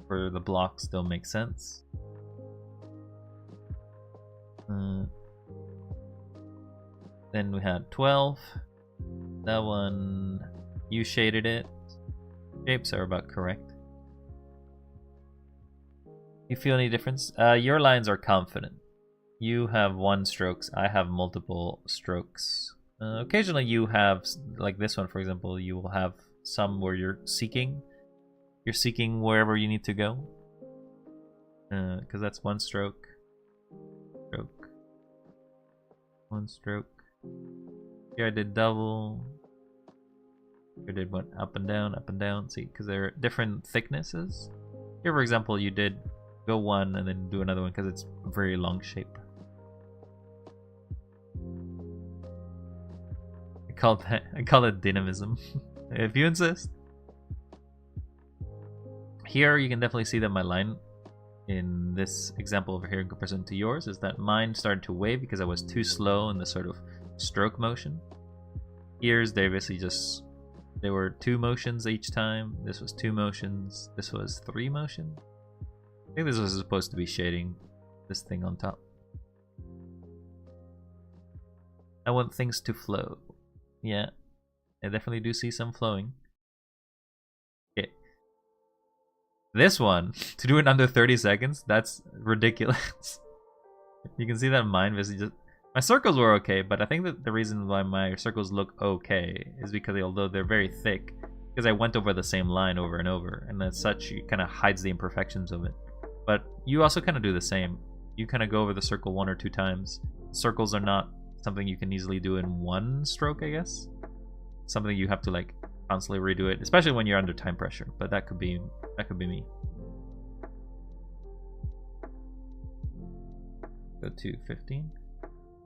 for the block still makes sense. Then we had 12. That one, you shaded it. Shapes are about correct. You feel any difference? Your lines are confident. You have 1 strokes. I have multiple strokes. Occasionally you have, like this one for example, you will have some where you're seeking wherever you need to go. Because that's 1 stroke. 1 stroke. Here I did double. Here I did what? Up and down. See, because they're different thicknesses. Here for example you did go 1 and then do another one because it's a very long shape. I call it dynamism. If you insist. Here you can definitely see that my line in this example over here in comparison to yours is that mine started to wave because I was too slow in the sort of stroke motion. Here's they basically just, there were 2 motions each time. This was 2 motions. This was 3 motions. I think this was supposed to be shading this thing on top. I want things to flow. Yeah, I definitely do see some flowing. Okay. This one, to do it under 30 seconds, that's ridiculous. You can see that mine basically just... My circles were okay, but I think that the reason why my circles look okay is because although they're very thick, because I went over the same line over and over, and as such, it kind of hides the imperfections of it. But you also kind of do the same. You kind of go over the circle 1 or 2 times. Circles are not something you can easily do in 1 stroke, I guess. Something you have to like constantly redo it, especially when you're under time pressure. But that could be me. Go to 15.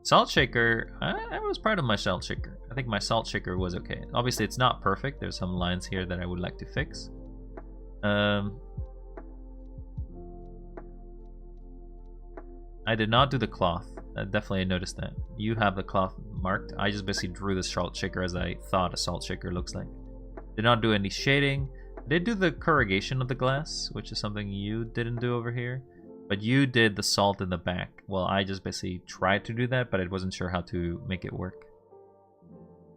Salt shaker. I was proud of my salt shaker. I think my salt shaker was okay. Obviously, it's not perfect. There's some lines here that I would like to fix. I did not do the cloth. Definitely noticed that. You have the cloth marked. I just basically drew the salt shaker as I thought a salt shaker looks like. Did not do any shading. I did do the corrugation of the glass, which is something you didn't do over here. But you did the salt in the back. Well, I just basically tried to do that, but I wasn't sure how to make it work.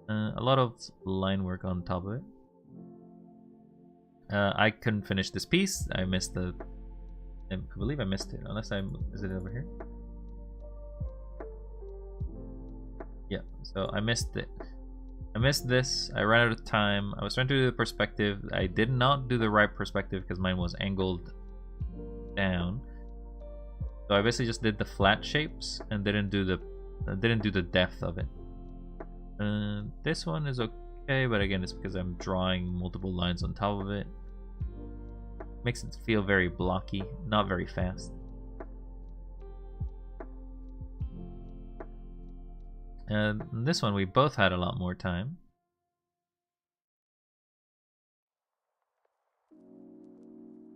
A lot of line work on top of it. I couldn't finish this piece. I missed the... I believe I missed it, unless is it over here? Yeah, so I missed it. I missed this. I ran out of time. I was trying to do the perspective. I did not do the right perspective because mine was angled down. So I basically just did the flat shapes and didn't do the depth of it. This one is okay, but again, it's because I'm drawing multiple lines on top of it. Makes it feel very blocky, not very fast. And this one, we both had a lot more time.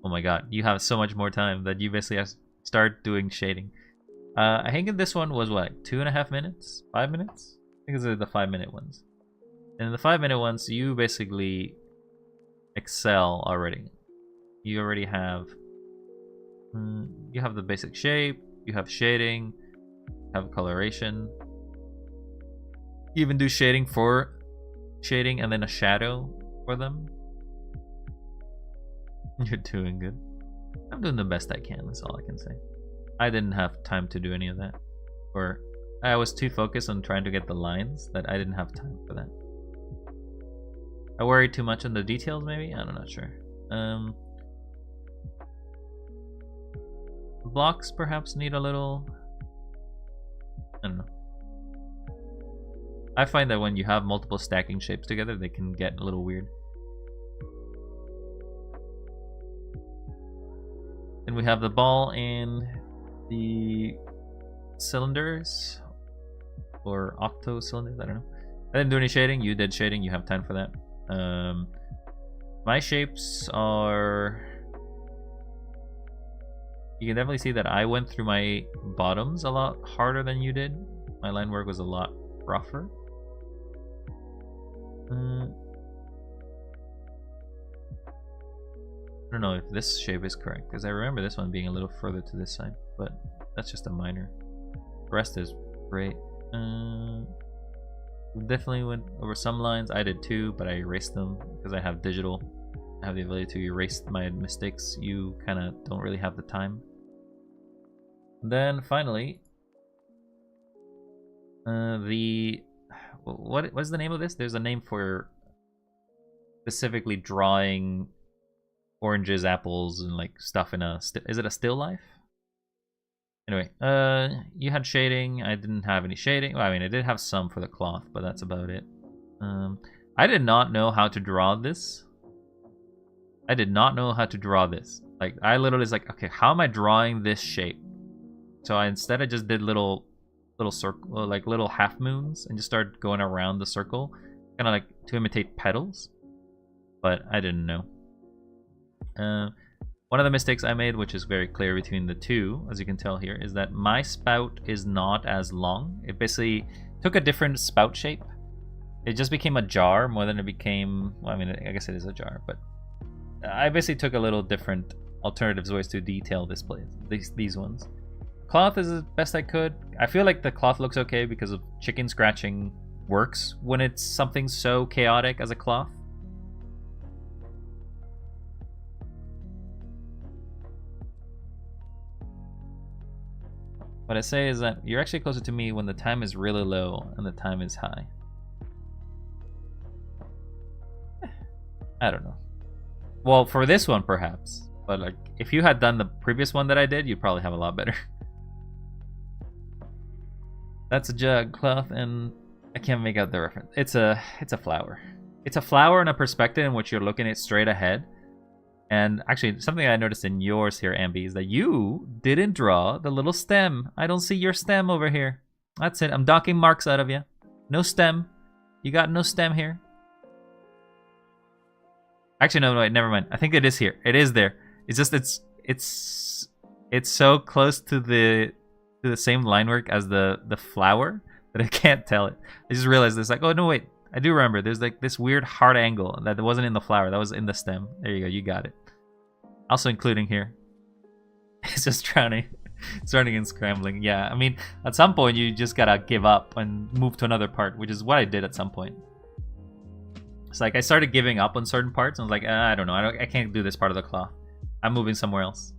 Oh my god, you have so much more time that you basically have to start doing shading. I think this one was what, 2.5 minutes? 5 minutes? I think these are the 5-minute ones. And in the 5-minute ones, you basically excel already. You already have... you have the basic shape, you have shading, you have coloration. You even do shading for shading and then a shadow for them. You're doing good. I'm doing the best I can, that's all I can say. I didn't have time to do any of that. Or I was too focused on trying to get the lines that I didn't have time for that. I worried too much on the details maybe? I'm not sure. Blocks perhaps need a little... I don't know. I find that when you have multiple stacking shapes together, they can get a little weird. Then we have the ball and the cylinders, or octo cylinders, I don't know. I didn't do any shading, you did shading, you have time for that. My shapes are... You can definitely see that I went through my bottoms a lot harder than you did. My line work was a lot rougher. I don't know if this shape is correct, because I remember this one being a little further to this side, but that's just a minor. The rest is great. We definitely went over some lines. I did too, but I erased them because I have digital. I have the ability to erase my mistakes. You kind of don't really have the time. Then finally, what is the name of this? There's a name for specifically drawing oranges, apples, and like stuff in a... Is it a still life? Anyway, you had shading. I didn't have any shading. Well, I mean, I did have some for the cloth, but that's about it. I did not know how to draw this. I did not know how to draw this. Like, I literally was like, okay, how am I drawing this shape? So I just did little circle, like little half moons, and just started going around the circle, kind of like to imitate petals. But I didn't know. One of the mistakes I made, which is very clear between the two, as you can tell here, is that my spout is not as long. It basically took a different spout shape. It just became a jar more than it became... Well, I mean, I guess it is a jar, but I basically took a little different alternatives ways to detail these ones. Cloth is the best I could. I feel like the cloth looks okay because of chicken scratching works when it's something so chaotic as a cloth. What I say is that you're actually closer to me when the time is really low and the time is high. I don't know. Well, for this one perhaps, but like if you had done the previous one that I did, you'd probably have a lot better. That's a jug cloth, and I can't make out the reference. It's a flower. It's a flower in a perspective in which you're looking at straight ahead. And actually, something I noticed in yours here, Ambi, is that you didn't draw the little stem. I don't see your stem over here. That's it. I'm docking marks out of you. No stem. You got no stem here. Actually, no, wait, never mind. I think it is here. It is there. It's just it's so close to the same line work as the flower that I can't tell it. I just realized this. Like, oh no, wait. I do remember. There's like this weird hard angle that wasn't in the flower. That was in the stem. There you go. You got it. Also including here. It's just starting and scrambling. Yeah, I mean, at some point you just gotta give up and move to another part, which is what I did at some point. It's like I started giving up on certain parts, and I was like, I don't know, I can't do this part of the cloth. I'm moving somewhere else.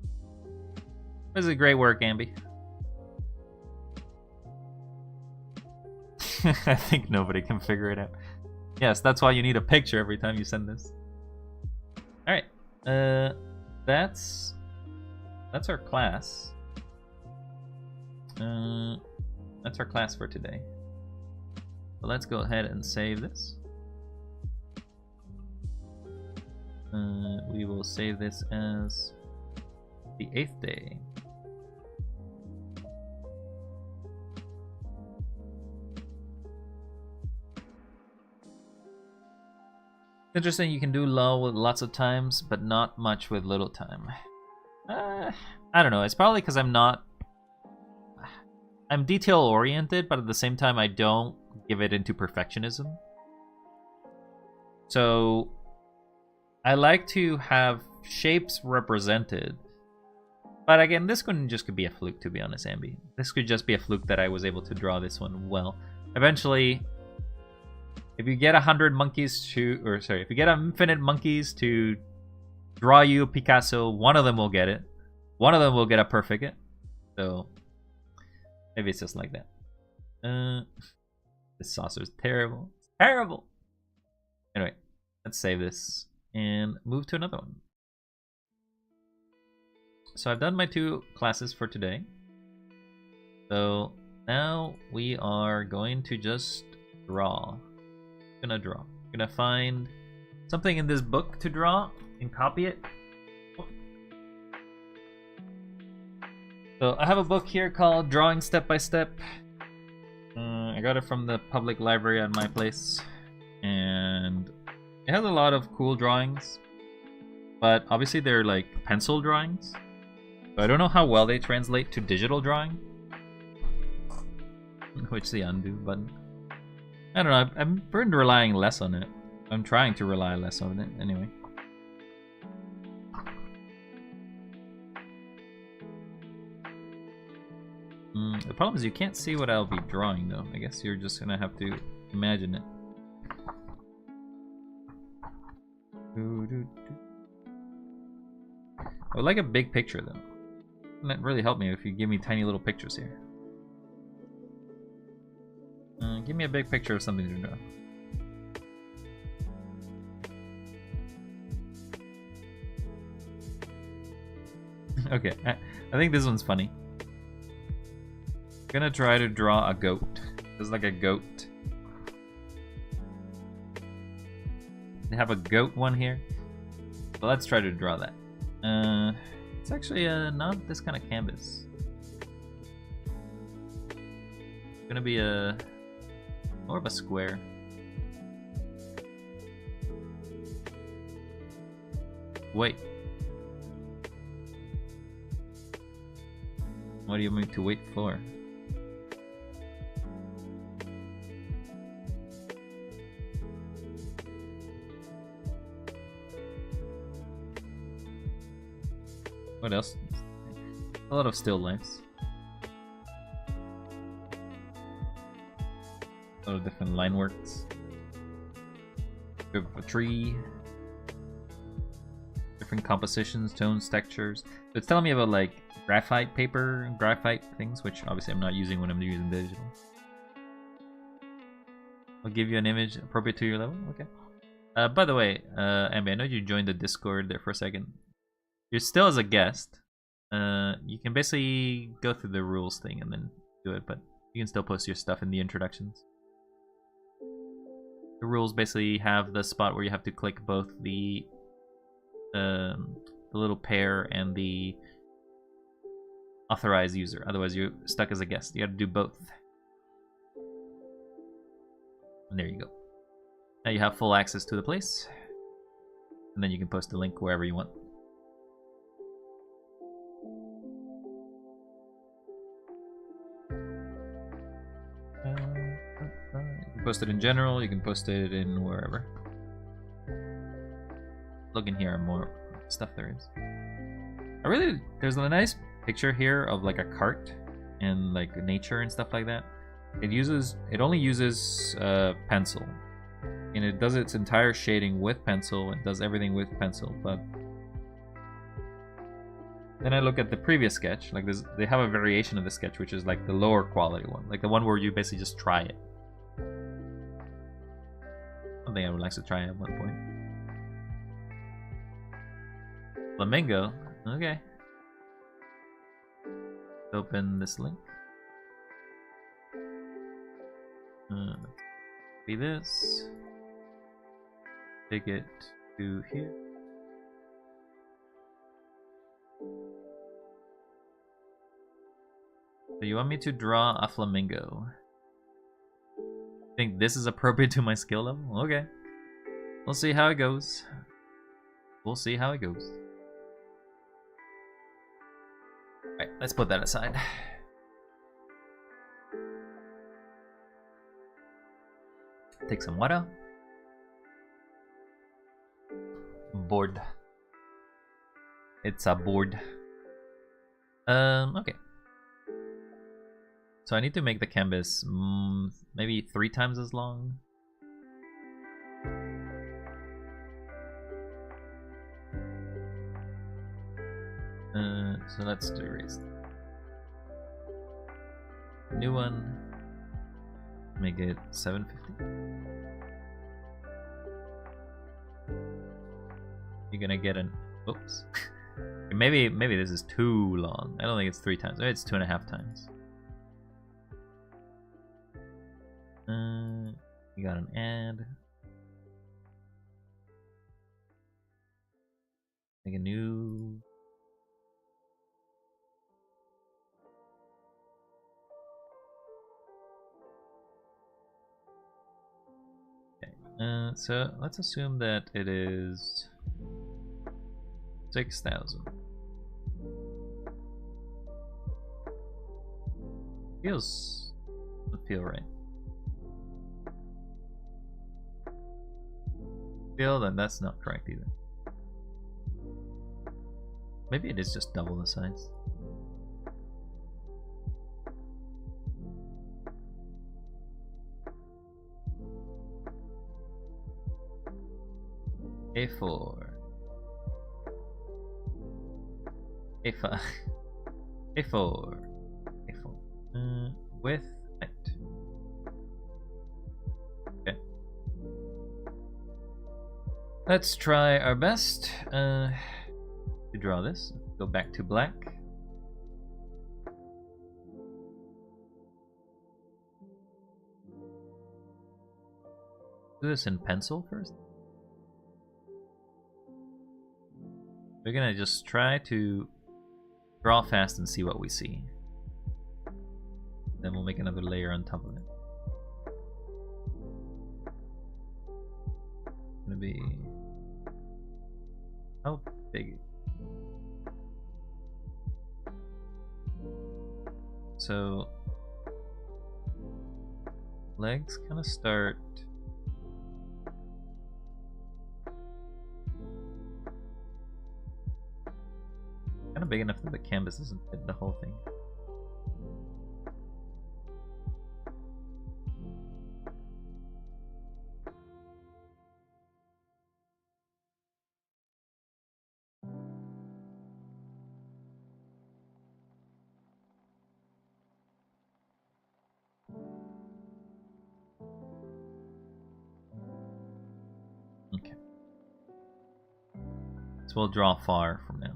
This is great work, Ambi. I think nobody can figure it out. Yes, that's why you need a picture every time you send this. Alright. That's our class. That's our class for today. So let's go ahead and save this. We will save this as the 8th day. Interesting, you can do low with lots of times, but not much with little time. I don't know, it's probably because I'm detail oriented, but at the same time I don't give it into perfectionism. So I like to have shapes represented. But again, this one just could be a fluke, to be honest, Ambi. This could just be a fluke that I was able to draw this one well. Eventually, if you get 100 monkeys to, or sorry, if you get infinite monkeys to draw you Picasso, one of them will get it. One of them will get a perfect it. So maybe it's just like that. This saucer is terrible. It's terrible. Anyway, let's save this and move to another one. So I've done my 2 classes for today. So now we are going to just draw. Gonna find something in this book to draw and copy it. So I have a book here called Drawing Step by Step. I got it from the public library at my place, and it has a lot of cool drawings, but obviously they're like pencil drawings, so I don't know how well they translate to digital drawing. Which is the undo button. I don't know, I've been relying less on it. I'm trying to rely less on it, anyway. The problem is you can't see what I'll be drawing, though. I guess you're just gonna have to imagine it. I would like a big picture, though. Wouldn't that really help me if you give me tiny little pictures here? Give me a big picture of something to draw. Okay, I think this one's funny. I'm gonna try to draw a goat. It's like a goat. They have a goat one here. But let's try to draw that. It's actually not this kind of canvas. It's gonna be more of a square. Wait. What do you mean to wait for? What else? A lot of still lifes. A lot of different line works. A tree. Different compositions, tones, textures. So it's telling me about like graphite paper, graphite things, which obviously I'm not using when I'm using digital. I'll give you an image appropriate to your level. Okay. By the way, Ambi, I know you joined the Discord there for a second. You're still as a guest. You can basically go through the rules thing and then do it, but you can still post your stuff in the introductions. The rules basically have the spot where you have to click both the little pair and the authorized user. Otherwise, you're stuck as a guest. You got to do both. And there you go. Now you have full access to the place, and then you can post the link wherever you want. You can post it in general, you can post it in wherever. Look in here, more stuff there is. There's a nice picture here of like a cart and like nature and stuff like that, it only uses pencil, and it does its entire shading with pencil and does everything with pencil. But then I look at the previous sketch, like this, they have a variation of the sketch which is like the lower quality one, like the one where you basically just try it. Something I would like to try at one point. Flamingo, okay. Open this link. Be this. Take it to here. So you want me to draw a flamingo? Think this is appropriate to my skill level? Okay. We'll see how it goes. We'll see how it goes. Alright, let's put that aside. Take some water. Board. It's a board. Okay. So I need to make the canvas maybe 3 times as long. So let's do erase. New one. Make it 750. You're gonna get an oops. maybe this is too long. I don't think it's 3 times. Maybe it's 2.5 times. You got an add. Make a new. Okay. So let's assume that it is 6,000. Doesn't feel right. Then that's not correct either. Maybe it is just double the size. A4. A5. A4. A4. With height. Okay. Let's try our best to draw this. Go back to black. Do this in pencil first. We're gonna just try to draw fast and see what we see. Then we'll make another layer on top of it. Gonna be how big? So legs kind of start kind of big enough that the canvas doesn't fit the whole thing. Okay. So we'll draw far from now.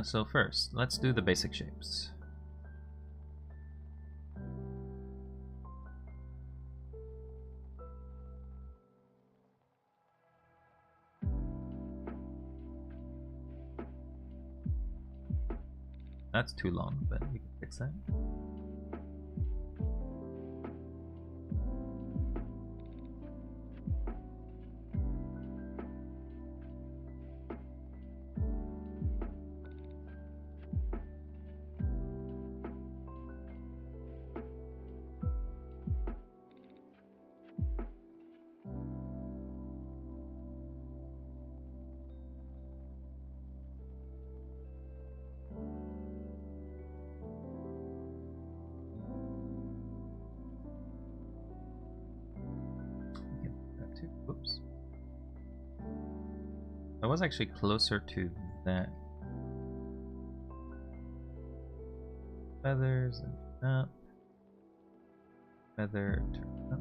So first, let's do the basic shapes. That's too long, but we can fix that. I was actually closer to that. Feathers and up. Feather, turn up.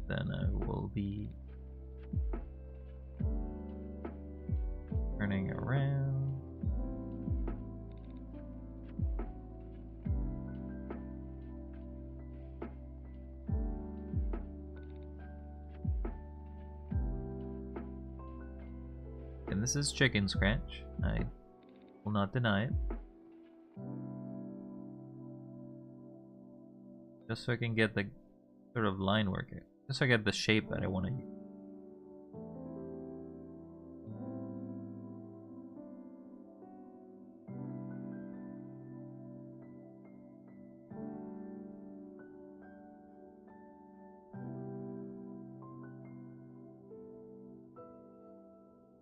Then I will be turning around. And this is chicken scratch. I will not deny it. Just so I can get the sort of line work. Just so I get the shape that I want to use.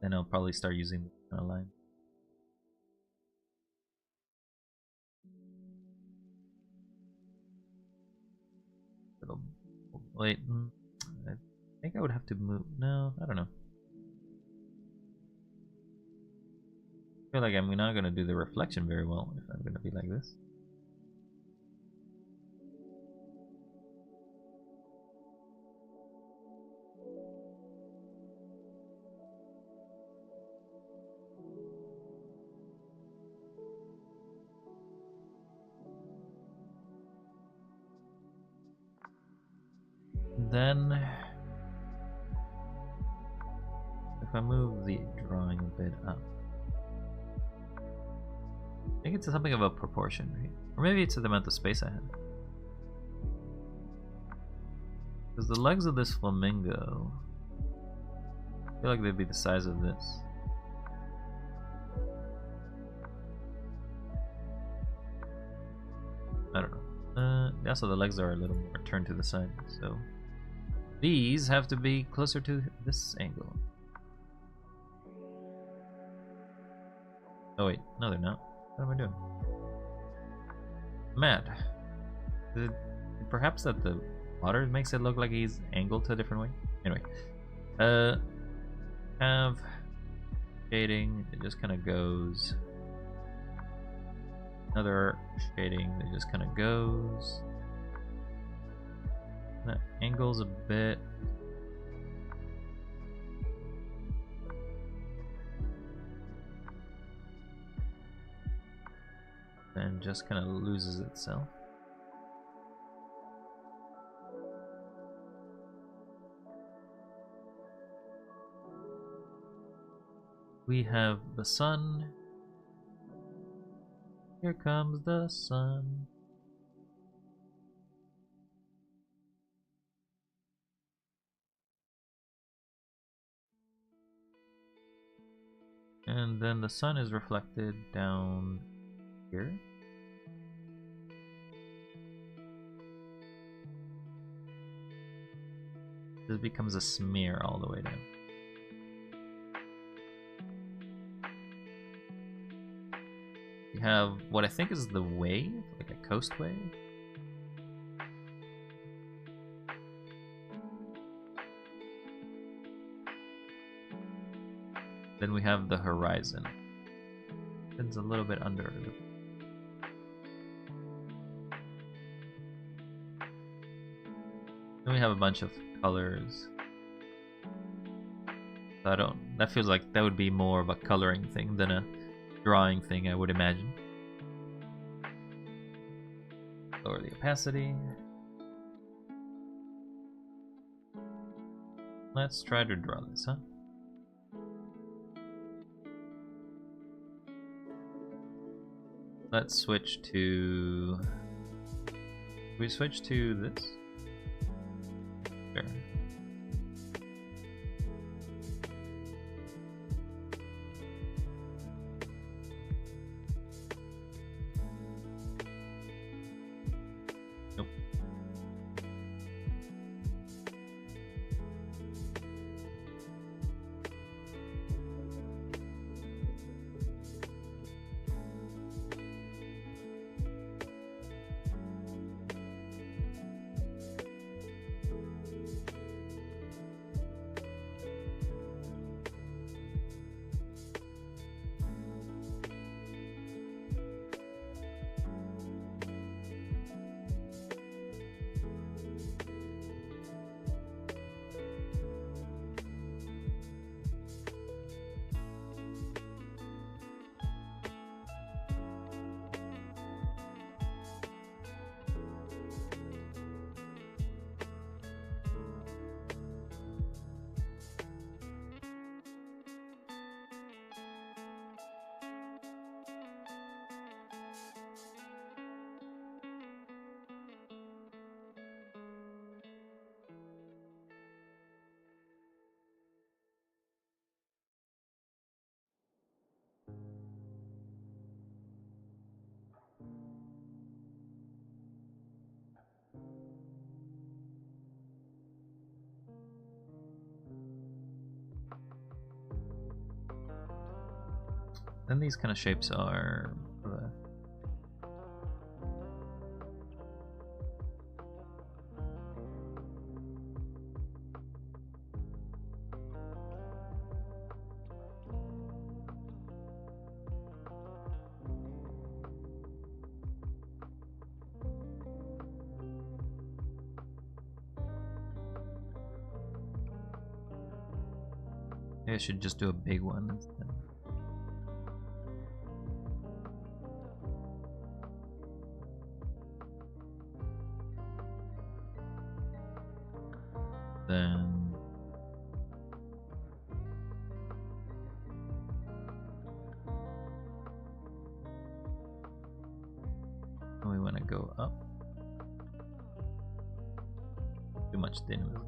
Then I'll probably start using this kind of line. Wait, I think I would have to move. No, I don't know. I feel like I'm not going to do the reflection very well if I'm going to be like this. Then, if I move the drawing a bit up, I think it's something of a proportion, right? Or maybe it's the amount of space I have. Because the legs of this flamingo, I feel like they'd be the size of this. I don't know. Yeah, so the legs are a little more turned to the side, so these have to be closer to this angle. Oh wait, no they're not. What am I doing? Mad. Perhaps that the water makes it look like he's angled to a different way? Anyway. Have shading, it just kind of goes. Another shading that just kind of goes. That angles a bit. And just kind of loses itself. We have the sun. Here comes the sun. And then the sun is reflected down here. This becomes a smear all the way down. We have what I think is the wave, like a coast wave. Then we have the horizon. It's a little bit under. Then we have a bunch of colors. So that feels like that would be more of a coloring thing than a drawing thing, I would imagine. Lower the opacity. Let's try to draw this, huh? Let's switch to... we switch to this? Sure. Nope. then these kind of shapes are... Maybe I should just do a big one instead. Then we want to go up. Too much dynamism.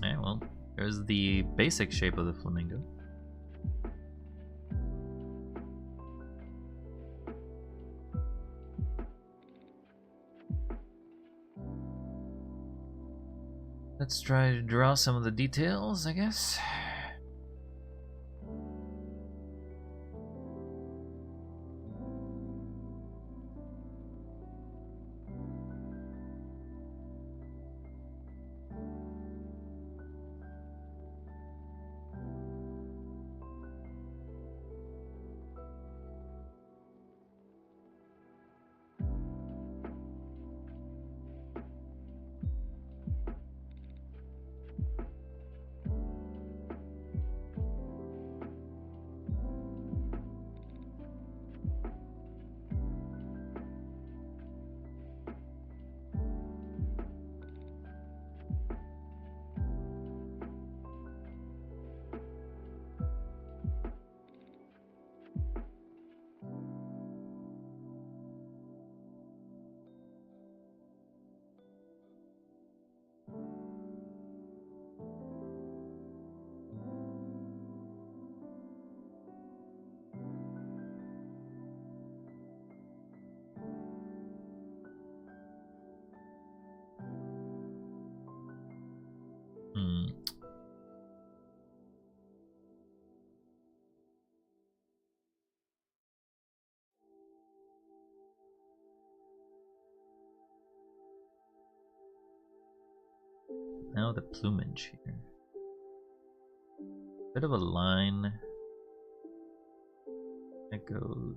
Okay, well, there's the basic shape of the flamingo. Let's try to draw some of the details, I guess. Now the plumage here. Bit of a line that goes.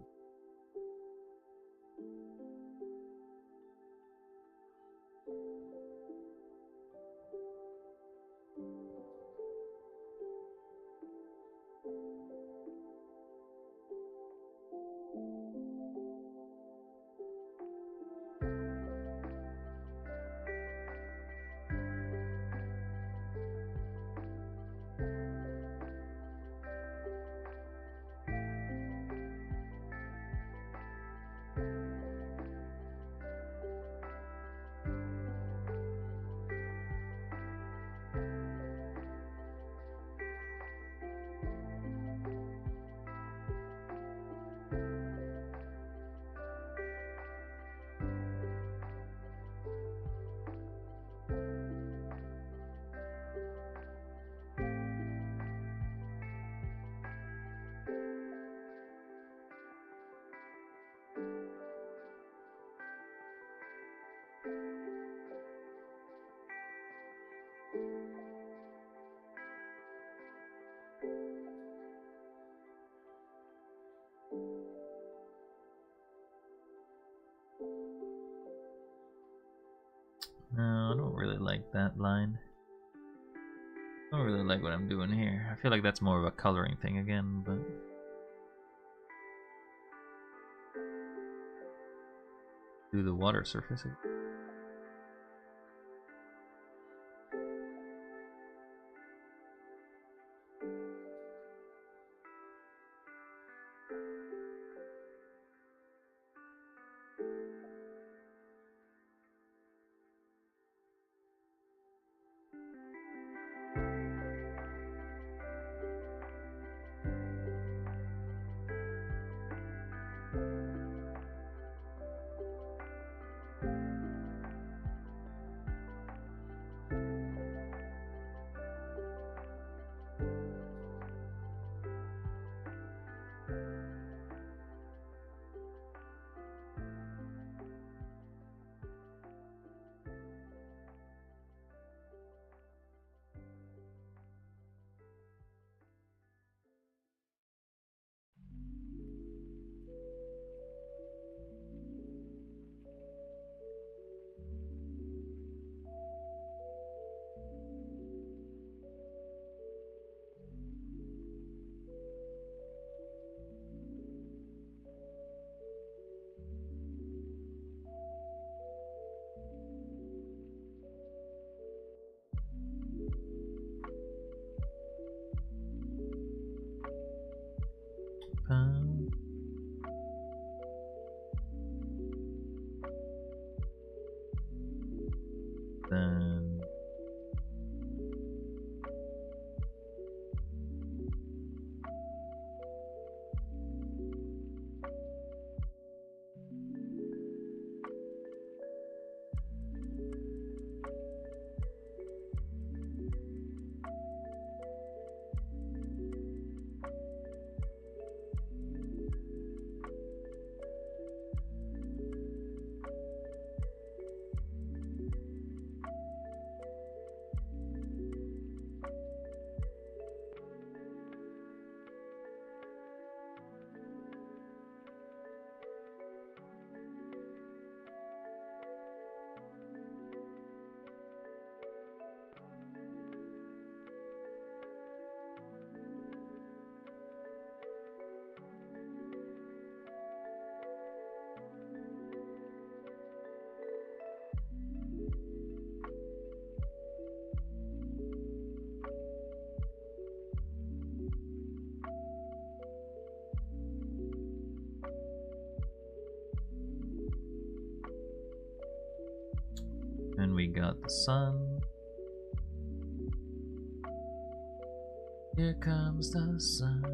really like that line. I don't really like what I'm doing here. I feel like that's more of a coloring thing again, but... Do the water surface again. Then we got the sun. Here comes the sun.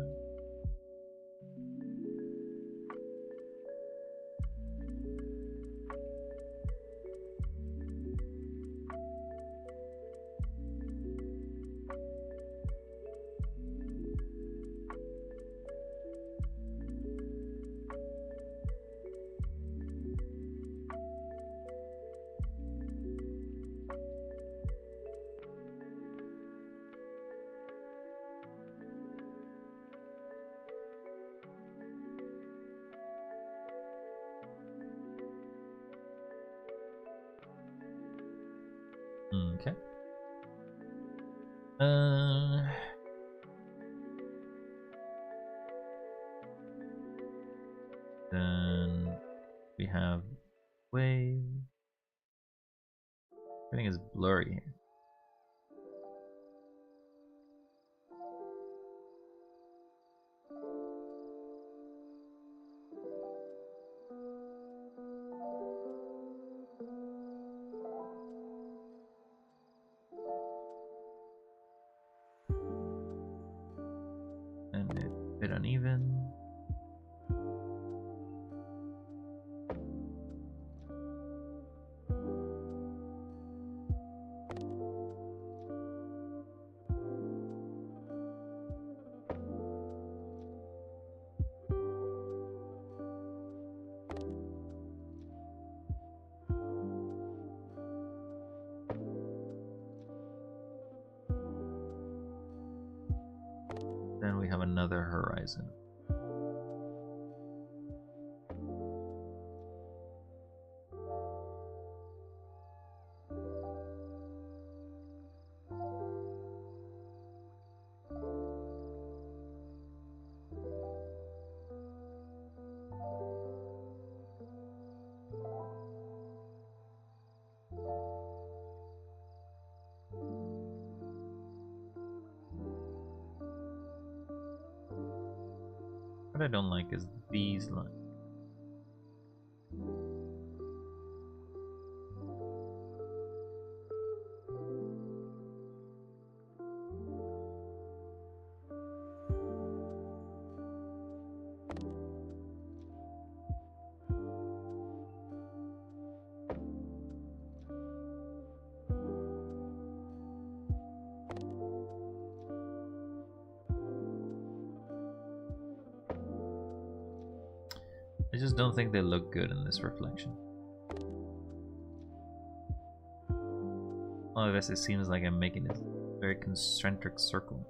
Okay. Then we have wave. Everything is blurry here. And it's a bit uneven. Then we have another horizon. What I don't like is these lines. I just don't think they look good in this reflection. All of this, it seems like I'm making a very concentric circle.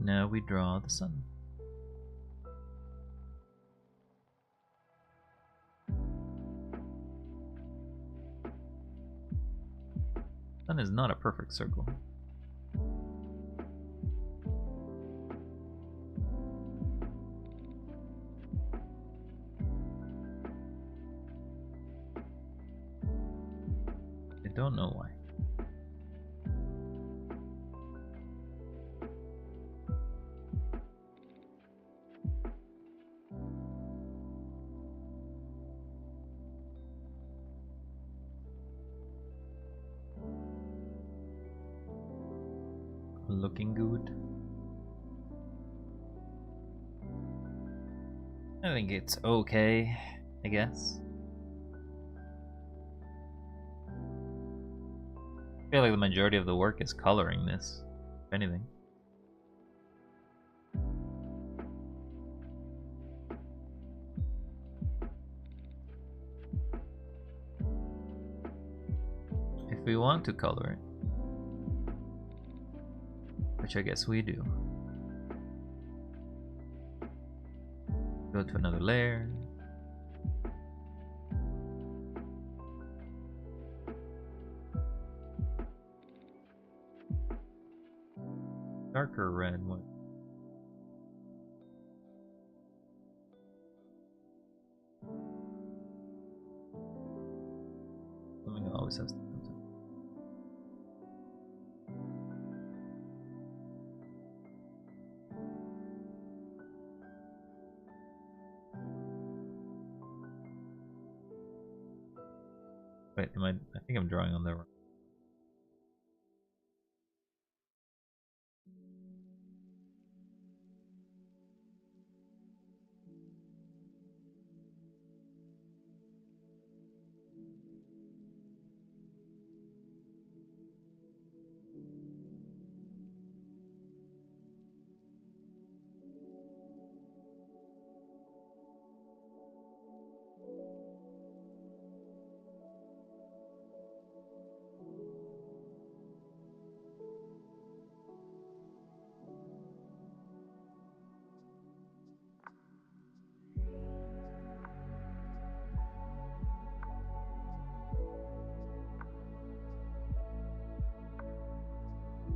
Now we draw the sun. Sun is not a perfect circle. I don't know why. Looking good. I think it's okay, I guess. I feel like the majority of the work is coloring this, if anything. If we want to color it, which I guess we do. Go to another layer. Darker red, what? Something always has to come to. Wait, I think I'm drawing on the wrong.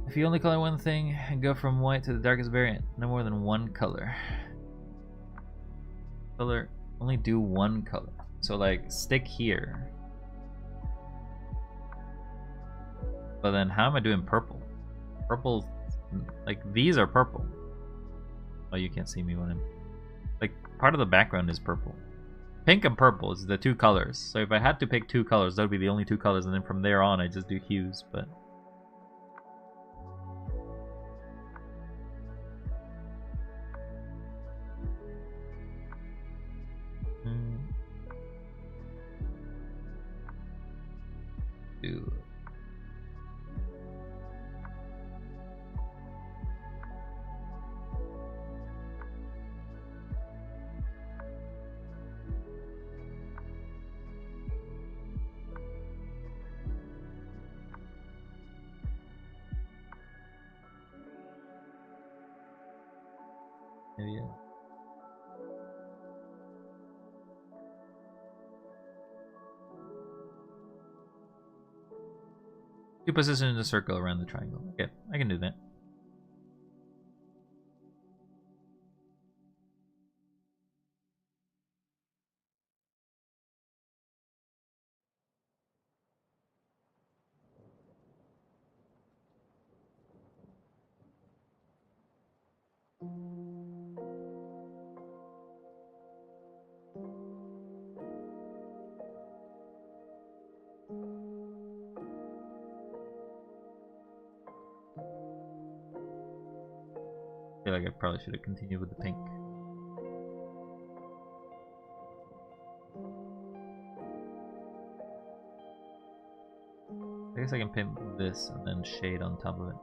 If you only color one thing and go from white to the darkest variant, no more than one color. Only do one color. So like stick here. But then how am I doing purple? Purple, like these are purple. Oh, you can't see me when I'm, like part of the background is purple. Pink and purple is the two colors. So if I had to pick two colors, that would be the only two colors, and then from there on I just do hues, but do Maybe yeah. You position in the circle around the triangle. Okay, I can do that. I feel like I probably should have continued with the pink. I guess I can paint this and then shade on top of it.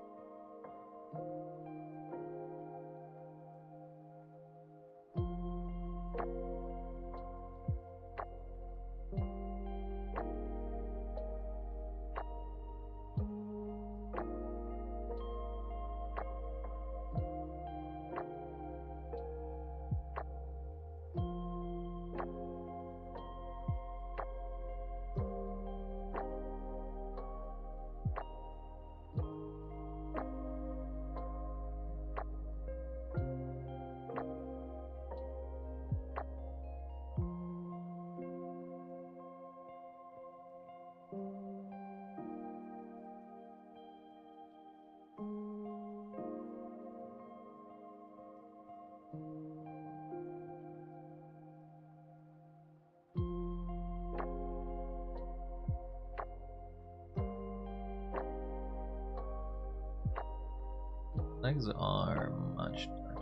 Legs are much darker.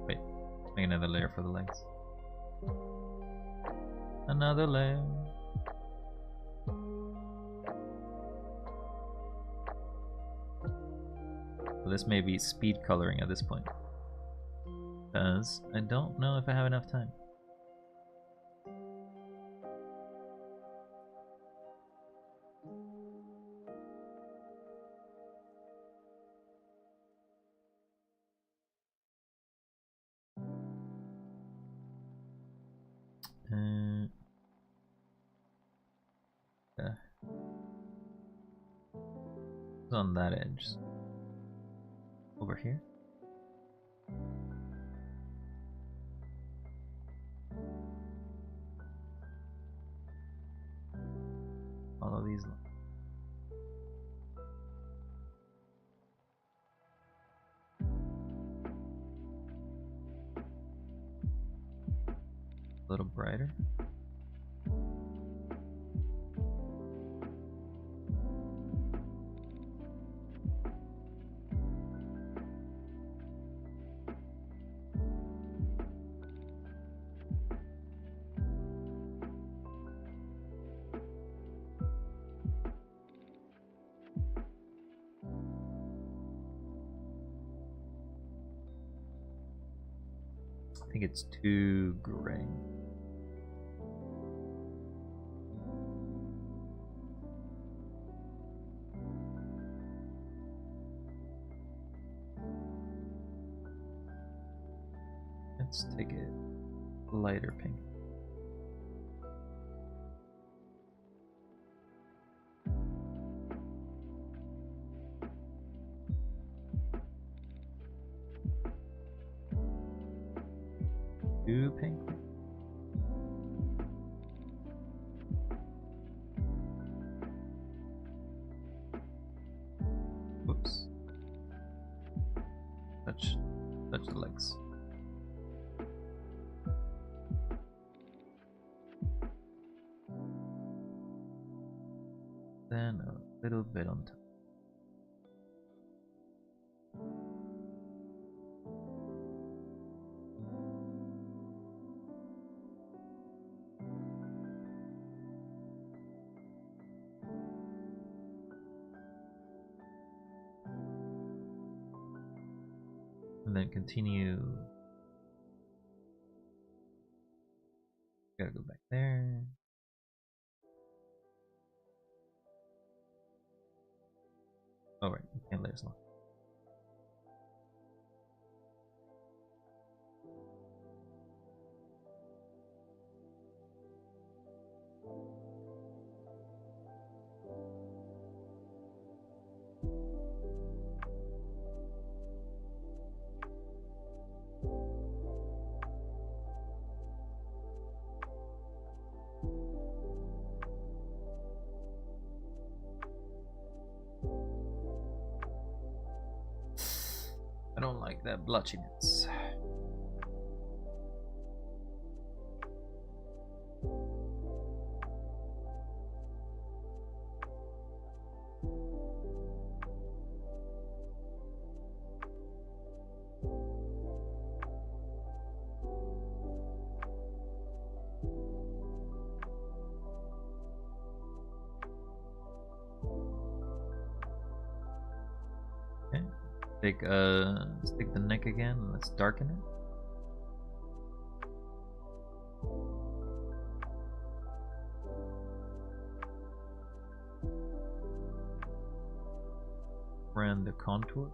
Wait, make another layer for the legs. Another layer. So this may be speed coloring at this point, because I don't know if I have enough time. On that edge. Over here. Follow these lines. A little brighter. I think it's too gray. Let's take it lighter pink. Too pink. Whoops. Touch the legs. Then a little bit on top. And then continue. Gotta go back there. Oh right, you can't lay as long. I don't like that blotchiness. Okay. Take the neck again. Let's darken it. Around the contour.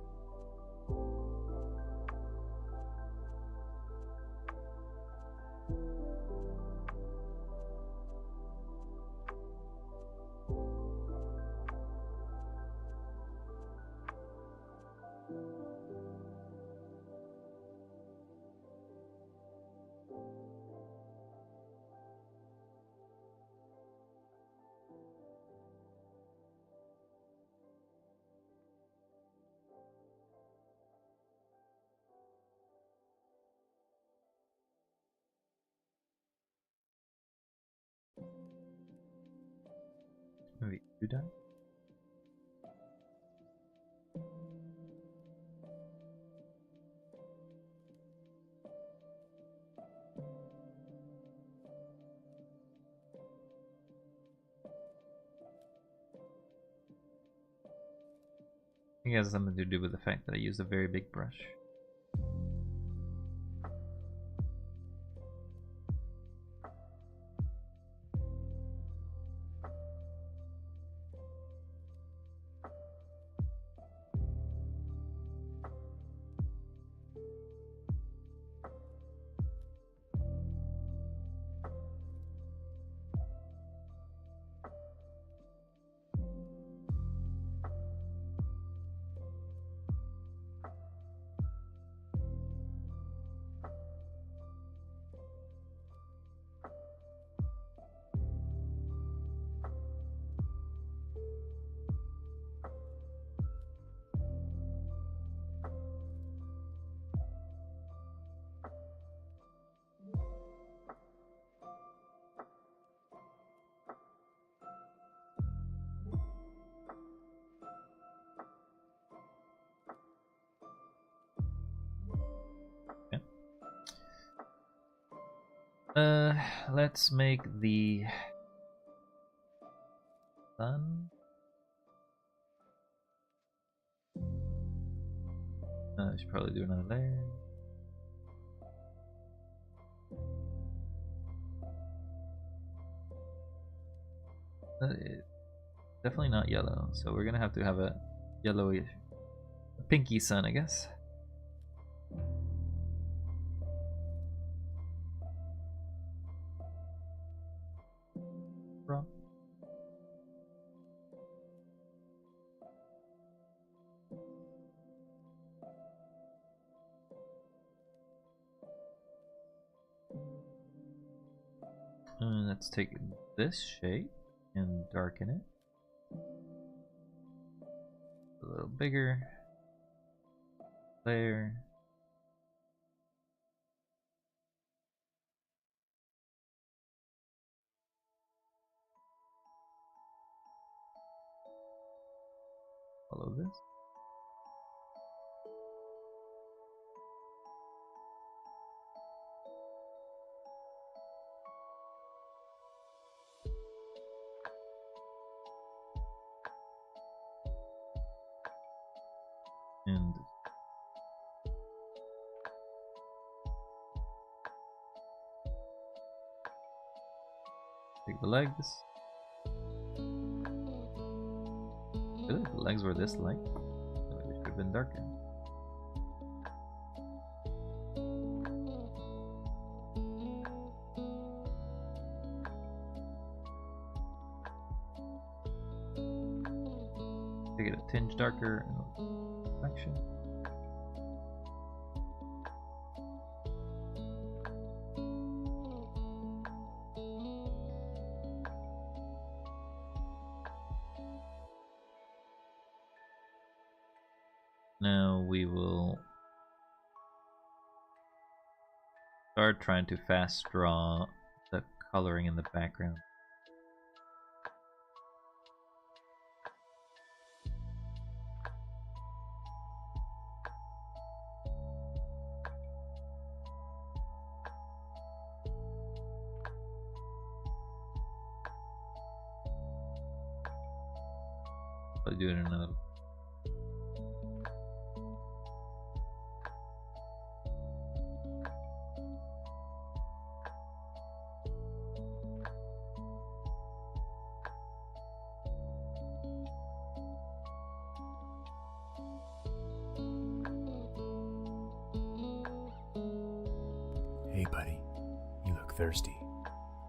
Maybe do that. I think it has something to do with the fact that I used a very big brush. Let's make the sun. I should probably do another layer. Definitely not yellow, so we're gonna have to have a yellowish, pinky sun, I guess. Wrong. Let's take this shape and darken it a little bigger layer. Follow this. And take the legs. Really? The legs were this light? They should have been darker. To get a tinge darker in the reflection. Now we will start trying to fast draw the coloring in the background. I'll do it in another. Hey buddy, you look thirsty.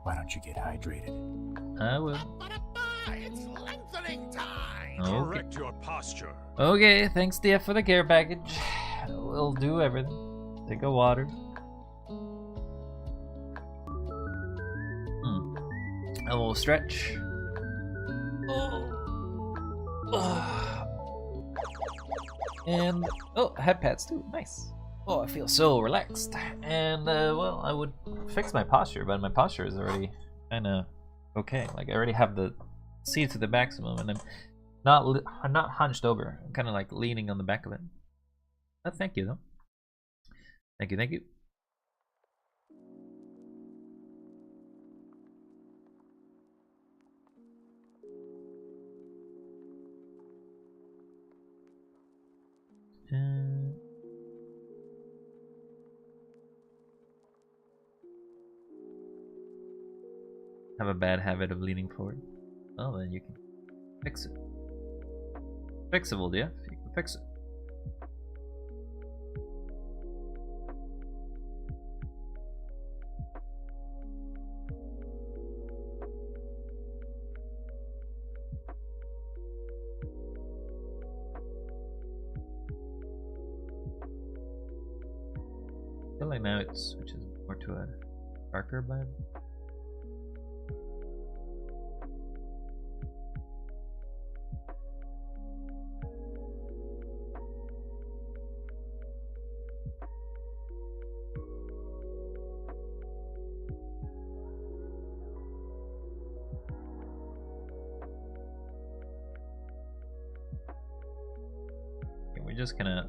Why don't you get hydrated? I will. It's lengthening time! Okay. Correct your posture. Okay, thanks DF for the care package. We'll do everything. Take a water. And we'll stretch. And head pads too. Nice. Oh, I feel so relaxed. And well, I would fix my posture, but my posture is already kind of okay. Like I already have the seat to the maximum, and I'm not hunched over. I'm kind of like leaning on the back of it. Thank you though. Thank you, thank you. Have a bad habit of leaning forward. Well, then you can fix it. Fixable, yeah? You can fix it. I feel like now it switches more to a darker vibe. Okay, we're just gonna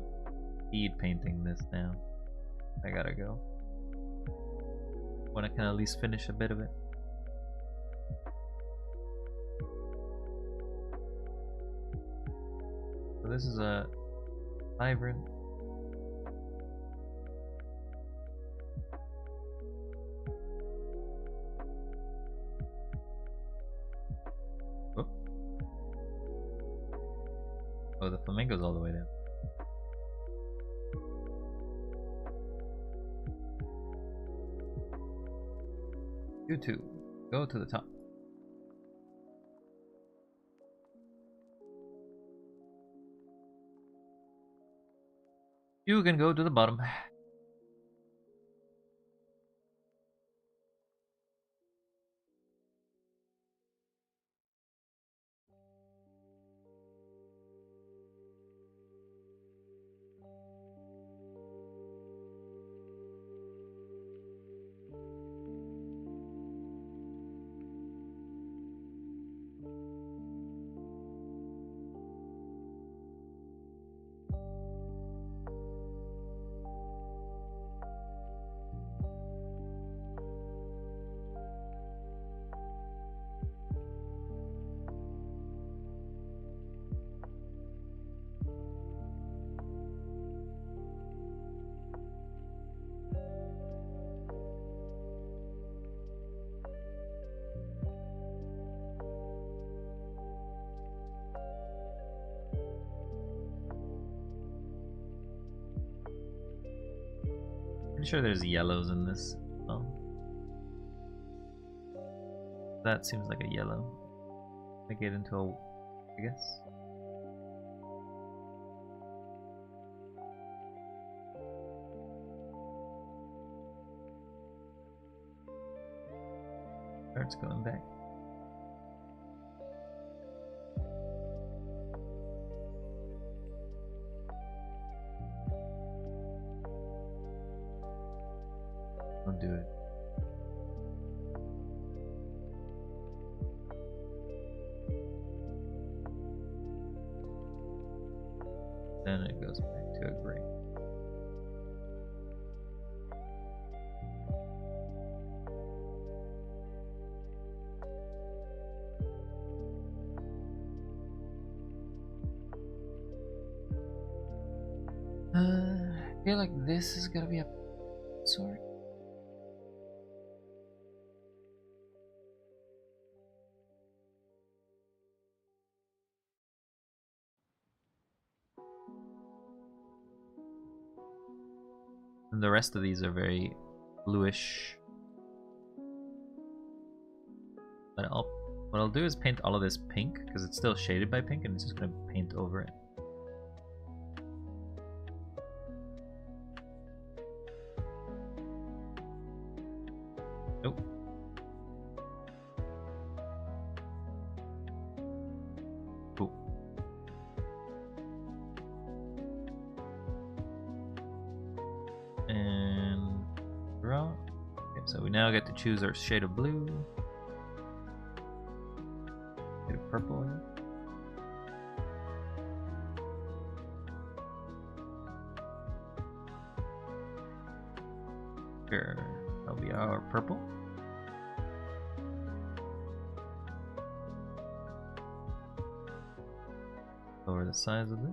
speed painting this now. I gotta go. When I can at least finish a bit of it. So this is a vibrant. Oh. Oh, the flamingo's all the way down. You two, go to the top. You can go to the bottom. Pretty sure there's yellows in this. Oh. That seems like a yellow. Make it into a, I guess. Starts going back. I'll do it. Then it goes back to a gray. I feel like this is gonna be a sword. And the rest of these are very bluish. But what I'll do is paint all of this pink because it's still shaded by pink, and it's just gonna paint over it. Nope. Cool. And draw. Okay, so we now get to choose our shade of blue. Shade of purple. Here, that'll be our purple. Lower the size of it.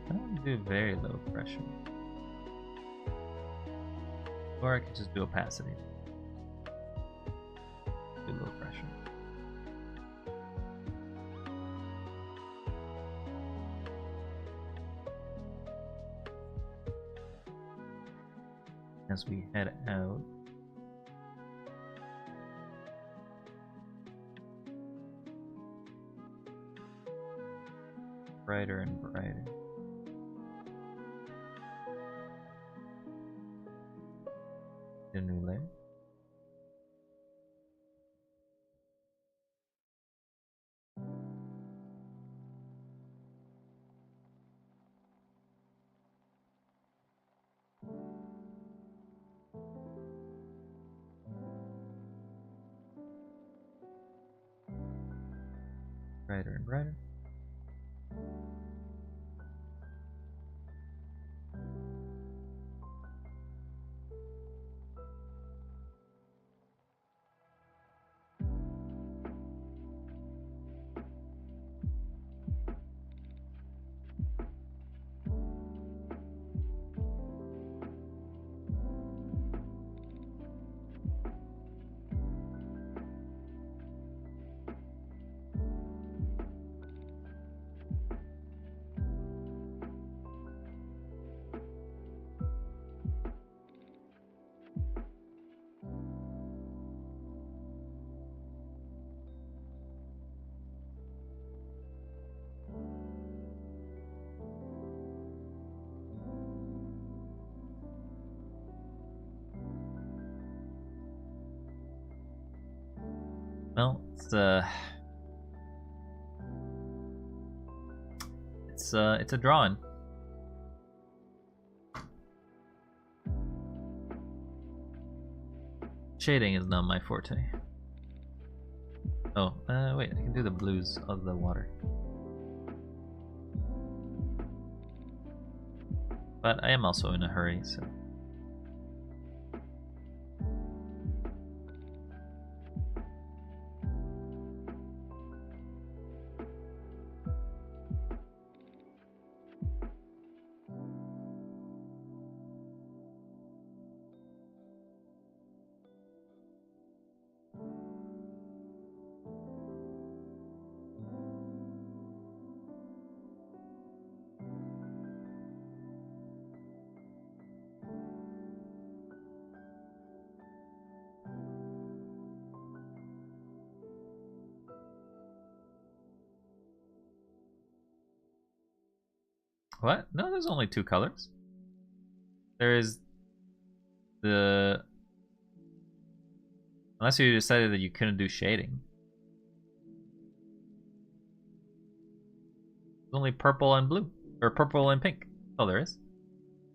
I don't want to do very low pressure. Or I could just do opacity. Do low pressure. As we head out. Brighter and brighter. A new layer. Brighter and brighter. Well, it's a drawing. Shading is not my forte. Oh, wait, I can do the blues of the water. But I am also in a hurry, so... What? No, there's only 2 colors. There is the... Unless you decided that you couldn't do shading. There's only purple and blue. Or purple and pink. Oh, there is.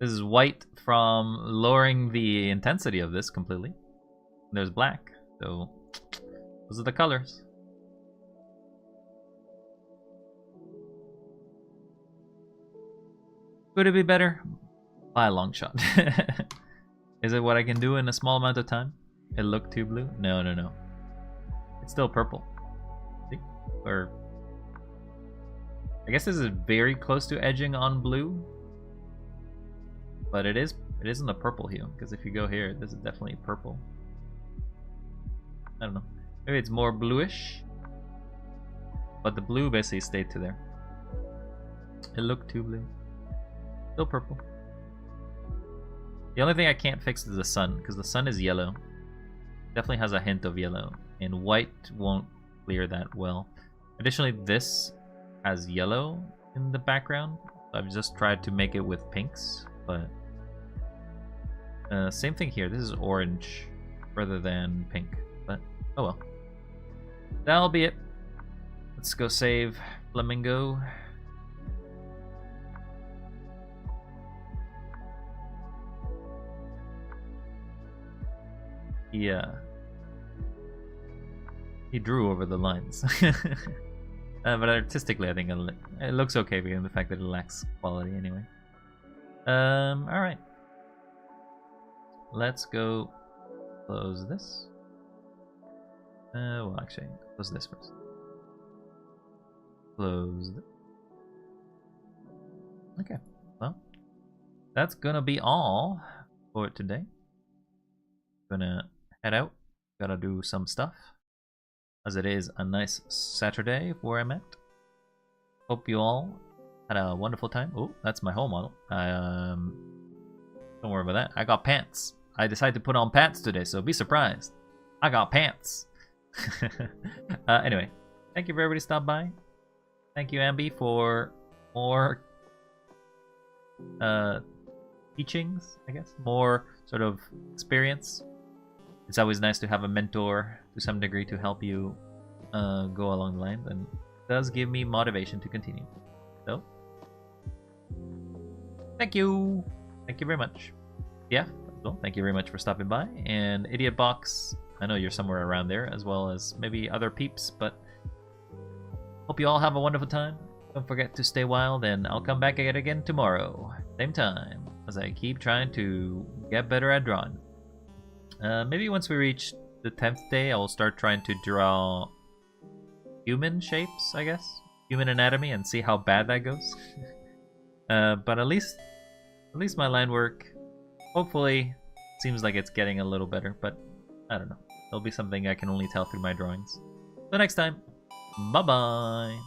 This is white from lowering the intensity of this completely. There's black. So, those are the colors. Could it be better? By a long shot. Is it what I can do in a small amount of time? It looked too blue? No, no, no. It's still purple. See? Or... I guess this is very close to edging on blue. But it isn't a purple hue. Because if you go here, this is definitely purple. I don't know. Maybe it's more bluish. But the blue basically stayed to there. It looked too blue. Still purple. The only thing I can't fix is the sun, because the sun is yellow. Definitely has a hint of yellow, and white won't clear that well. Additionally, this has yellow in the background. I've just tried to make it with pinks, but same thing here. This is orange rather than pink, but oh well. That'll be it. Let's go save Flamingo. Yeah. He drew over the lines. But artistically, I think it looks okay because of the fact that it lacks quality anyway. Alright. Let's go close this. Well, actually, close this first. Close this. Okay, well, that's gonna be all for today. Gonna head out. Gotta do some stuff, as it is a nice Saturday where I'm at. Hope you all had a wonderful time. Oh, that's my whole model. Don't worry about that. I got pants. I decided to put on pants today, so be surprised. I got pants. Anyway, thank you for everybody stopped by. Thank you, Ambi, for more teachings, I guess. More sort of experience. It's always nice to have a mentor to some degree to help you go along the lines, and it does give me motivation to continue. So, thank you! Thank you very much. Yeah, well, thank you very much for stopping by. And Idiot Box, I know you're somewhere around there, as well as maybe other peeps, but hope you all have a wonderful time. Don't forget to stay wild, and I'll come back at it again tomorrow, same time, as I keep trying to get better at drawing. Maybe once we reach the 10th day, I'll start trying to draw human shapes, I guess. Human anatomy, and see how bad that goes. But at least my line work, hopefully, seems like it's getting a little better, but I don't know. It'll be something I can only tell through my drawings. So next time, bye-bye!